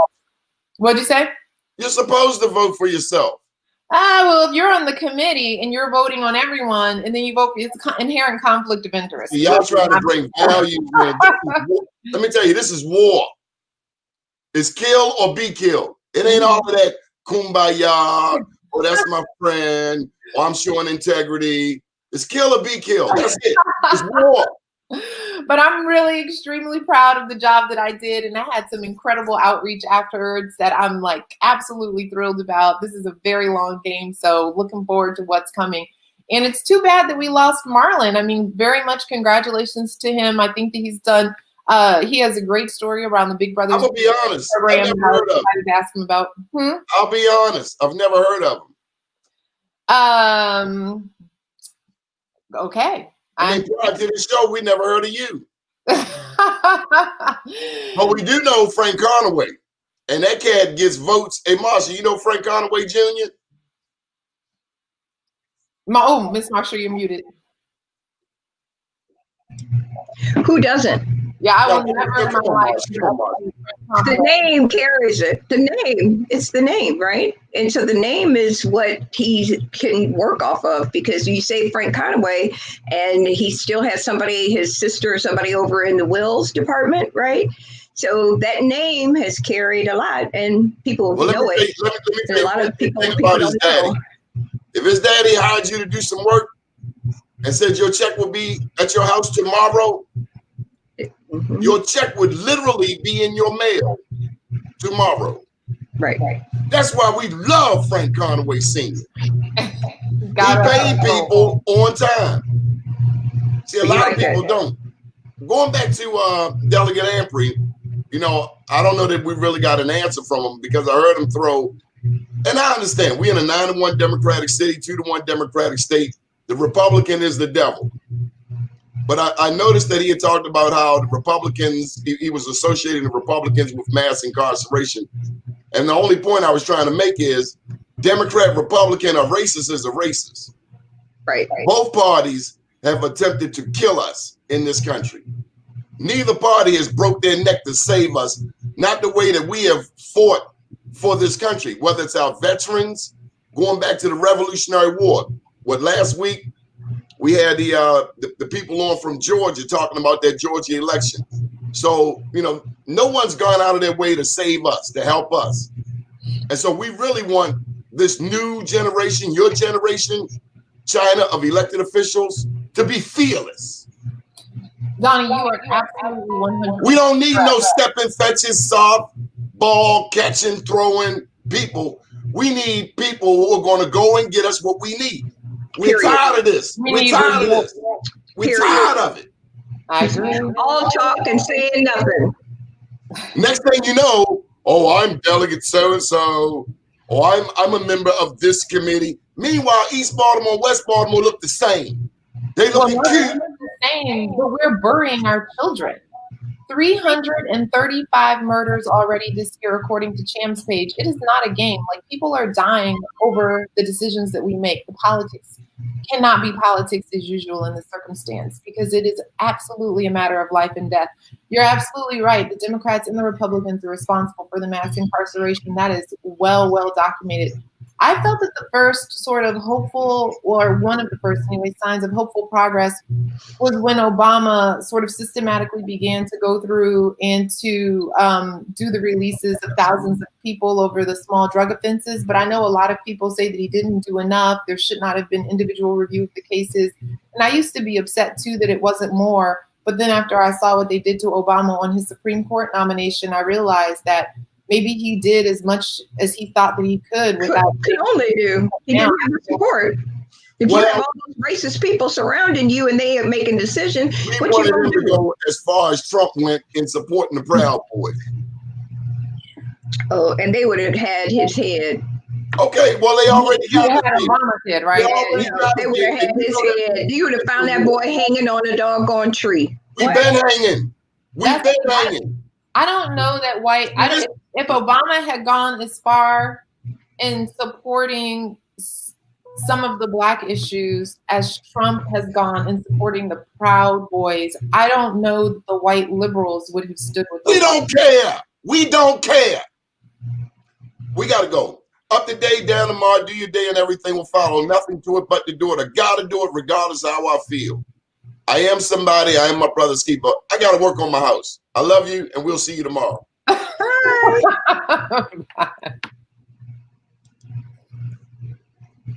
What'd you say? You're supposed to vote for yourself. Well, if you're on the committee and you're voting on everyone, and then you vote, it's inherent conflict of interest. Y'all trying to bring value. Let me tell you, this is war. It's kill or be killed. It ain't all of that kumbaya, or that's my friend, or I'm showing integrity. It's kill or be killed. That's it. It's war. But I'm really extremely proud of the job that I did, and I had some incredible outreach afterwards that I'm absolutely thrilled about. This is a very long game, so looking forward to what's coming. And it's too bad that we lost Marlon. I mean, very much congratulations to him. I think that he's done. He has a great story around the Big Brothers. I'm gonna be honest. I've never heard of him. Ask him about. I'll be honest. I've never heard of him. Okay. I mean, prior to the show, we never heard of you. But we do know Frank Conaway, and that cat gets votes. Hey, Marsha, you know Frank Conaway Jr.? Miss Marsha, you're muted. Who doesn't? Yeah, I will never in my life. The name carries it. The name, it's the name, right? And so the name is what he can work off of, because you say Frank Conaway and he still has somebody, his sister or somebody over in the wills department, right? So that name has carried a lot, and people know it. Let me a lot of people about his daddy. If his daddy hired you to do some work and said your check will be at your house tomorrow, your check would literally be in your mail tomorrow. Right. That's why we love Frank Conaway Sr. He paid people on time. See, a lot of people don't. going back to Delegate Amprey, you know, I don't know that we really got an answer from him because I heard him throw, and I understand we're in a 9-1 Democratic city, 2-1 Democratic state. The Republican is the devil. But I noticed that he had talked about how the Republicans, he was associating the Republicans with mass incarceration. And the only point I was trying to make is Democrat, Republican, or racist is a racist. Right. Both parties have attempted to kill us in this country. Neither party has broke their neck to save us, not the way that we have fought for this country, whether it's our veterans, going back to the Revolutionary War. What last week, we had the people on from Georgia talking about that Georgia election. So, you know, no one's gone out of their way to save us, to help us. And so we really want this new generation, your generation, China, of elected officials to be fearless. Donnie, you are absolutely 100%. We don't need no stepping, fetching, soft ball catching, throwing people. We need people who are going to go and get us what we need. We're tired of this. We're tired of this. We're tired of it. I agree. All talk and saying nothing. Next thing you know, oh, I'm Delegate so-and-so, or I'm a member of this committee. Meanwhile, East Baltimore, West Baltimore look the same. They look cute. The same, but we're burying our children. 335 murders already this year, according to Cham's page. It is not a game. Like, people are dying over the decisions that we make. The politics cannot be politics as usual in this circumstance, because it is absolutely a matter of life and death. You're absolutely right. The Democrats and the Republicans are responsible for the mass incarceration. That is well documented. I felt that the first sort of hopeful, or one of the first anyway, signs of hopeful progress was when Obama sort of systematically began to go through and to do the releases of thousands of people over the small drug offenses. But I know a lot of people say that he didn't do enough. There should not have been individual review of the cases. And I used to be upset too that it wasn't more. But then after I saw what they did to Obama on his Supreme Court nomination, I realized that maybe he did as much as he thought that he could without. Could only do. He didn't have the support. If you have all those racist people surrounding you and they are making decisions, what you going to go as far as Trump went in supporting the Proud Boys? Oh, and they would have had his head. Okay, well, they already got Obama's head, right? They would have had his head. You would have found that boy hanging on a doggone tree. We've been hanging. We've been hanging. I don't know that white. If Obama had gone as far in supporting some of the Black issues as Trump has gone in supporting the Proud Boys, I don't know that the white liberals would have stood with. We don't care. We don't care. We got to go. Up to date, down tomorrow, do your day, and everything will follow. Nothing to it but to do it. I got to do it regardless of how I feel. I am somebody. I am my brother's keeper. I got to work on my house. I love you, and we'll see you tomorrow. Bye.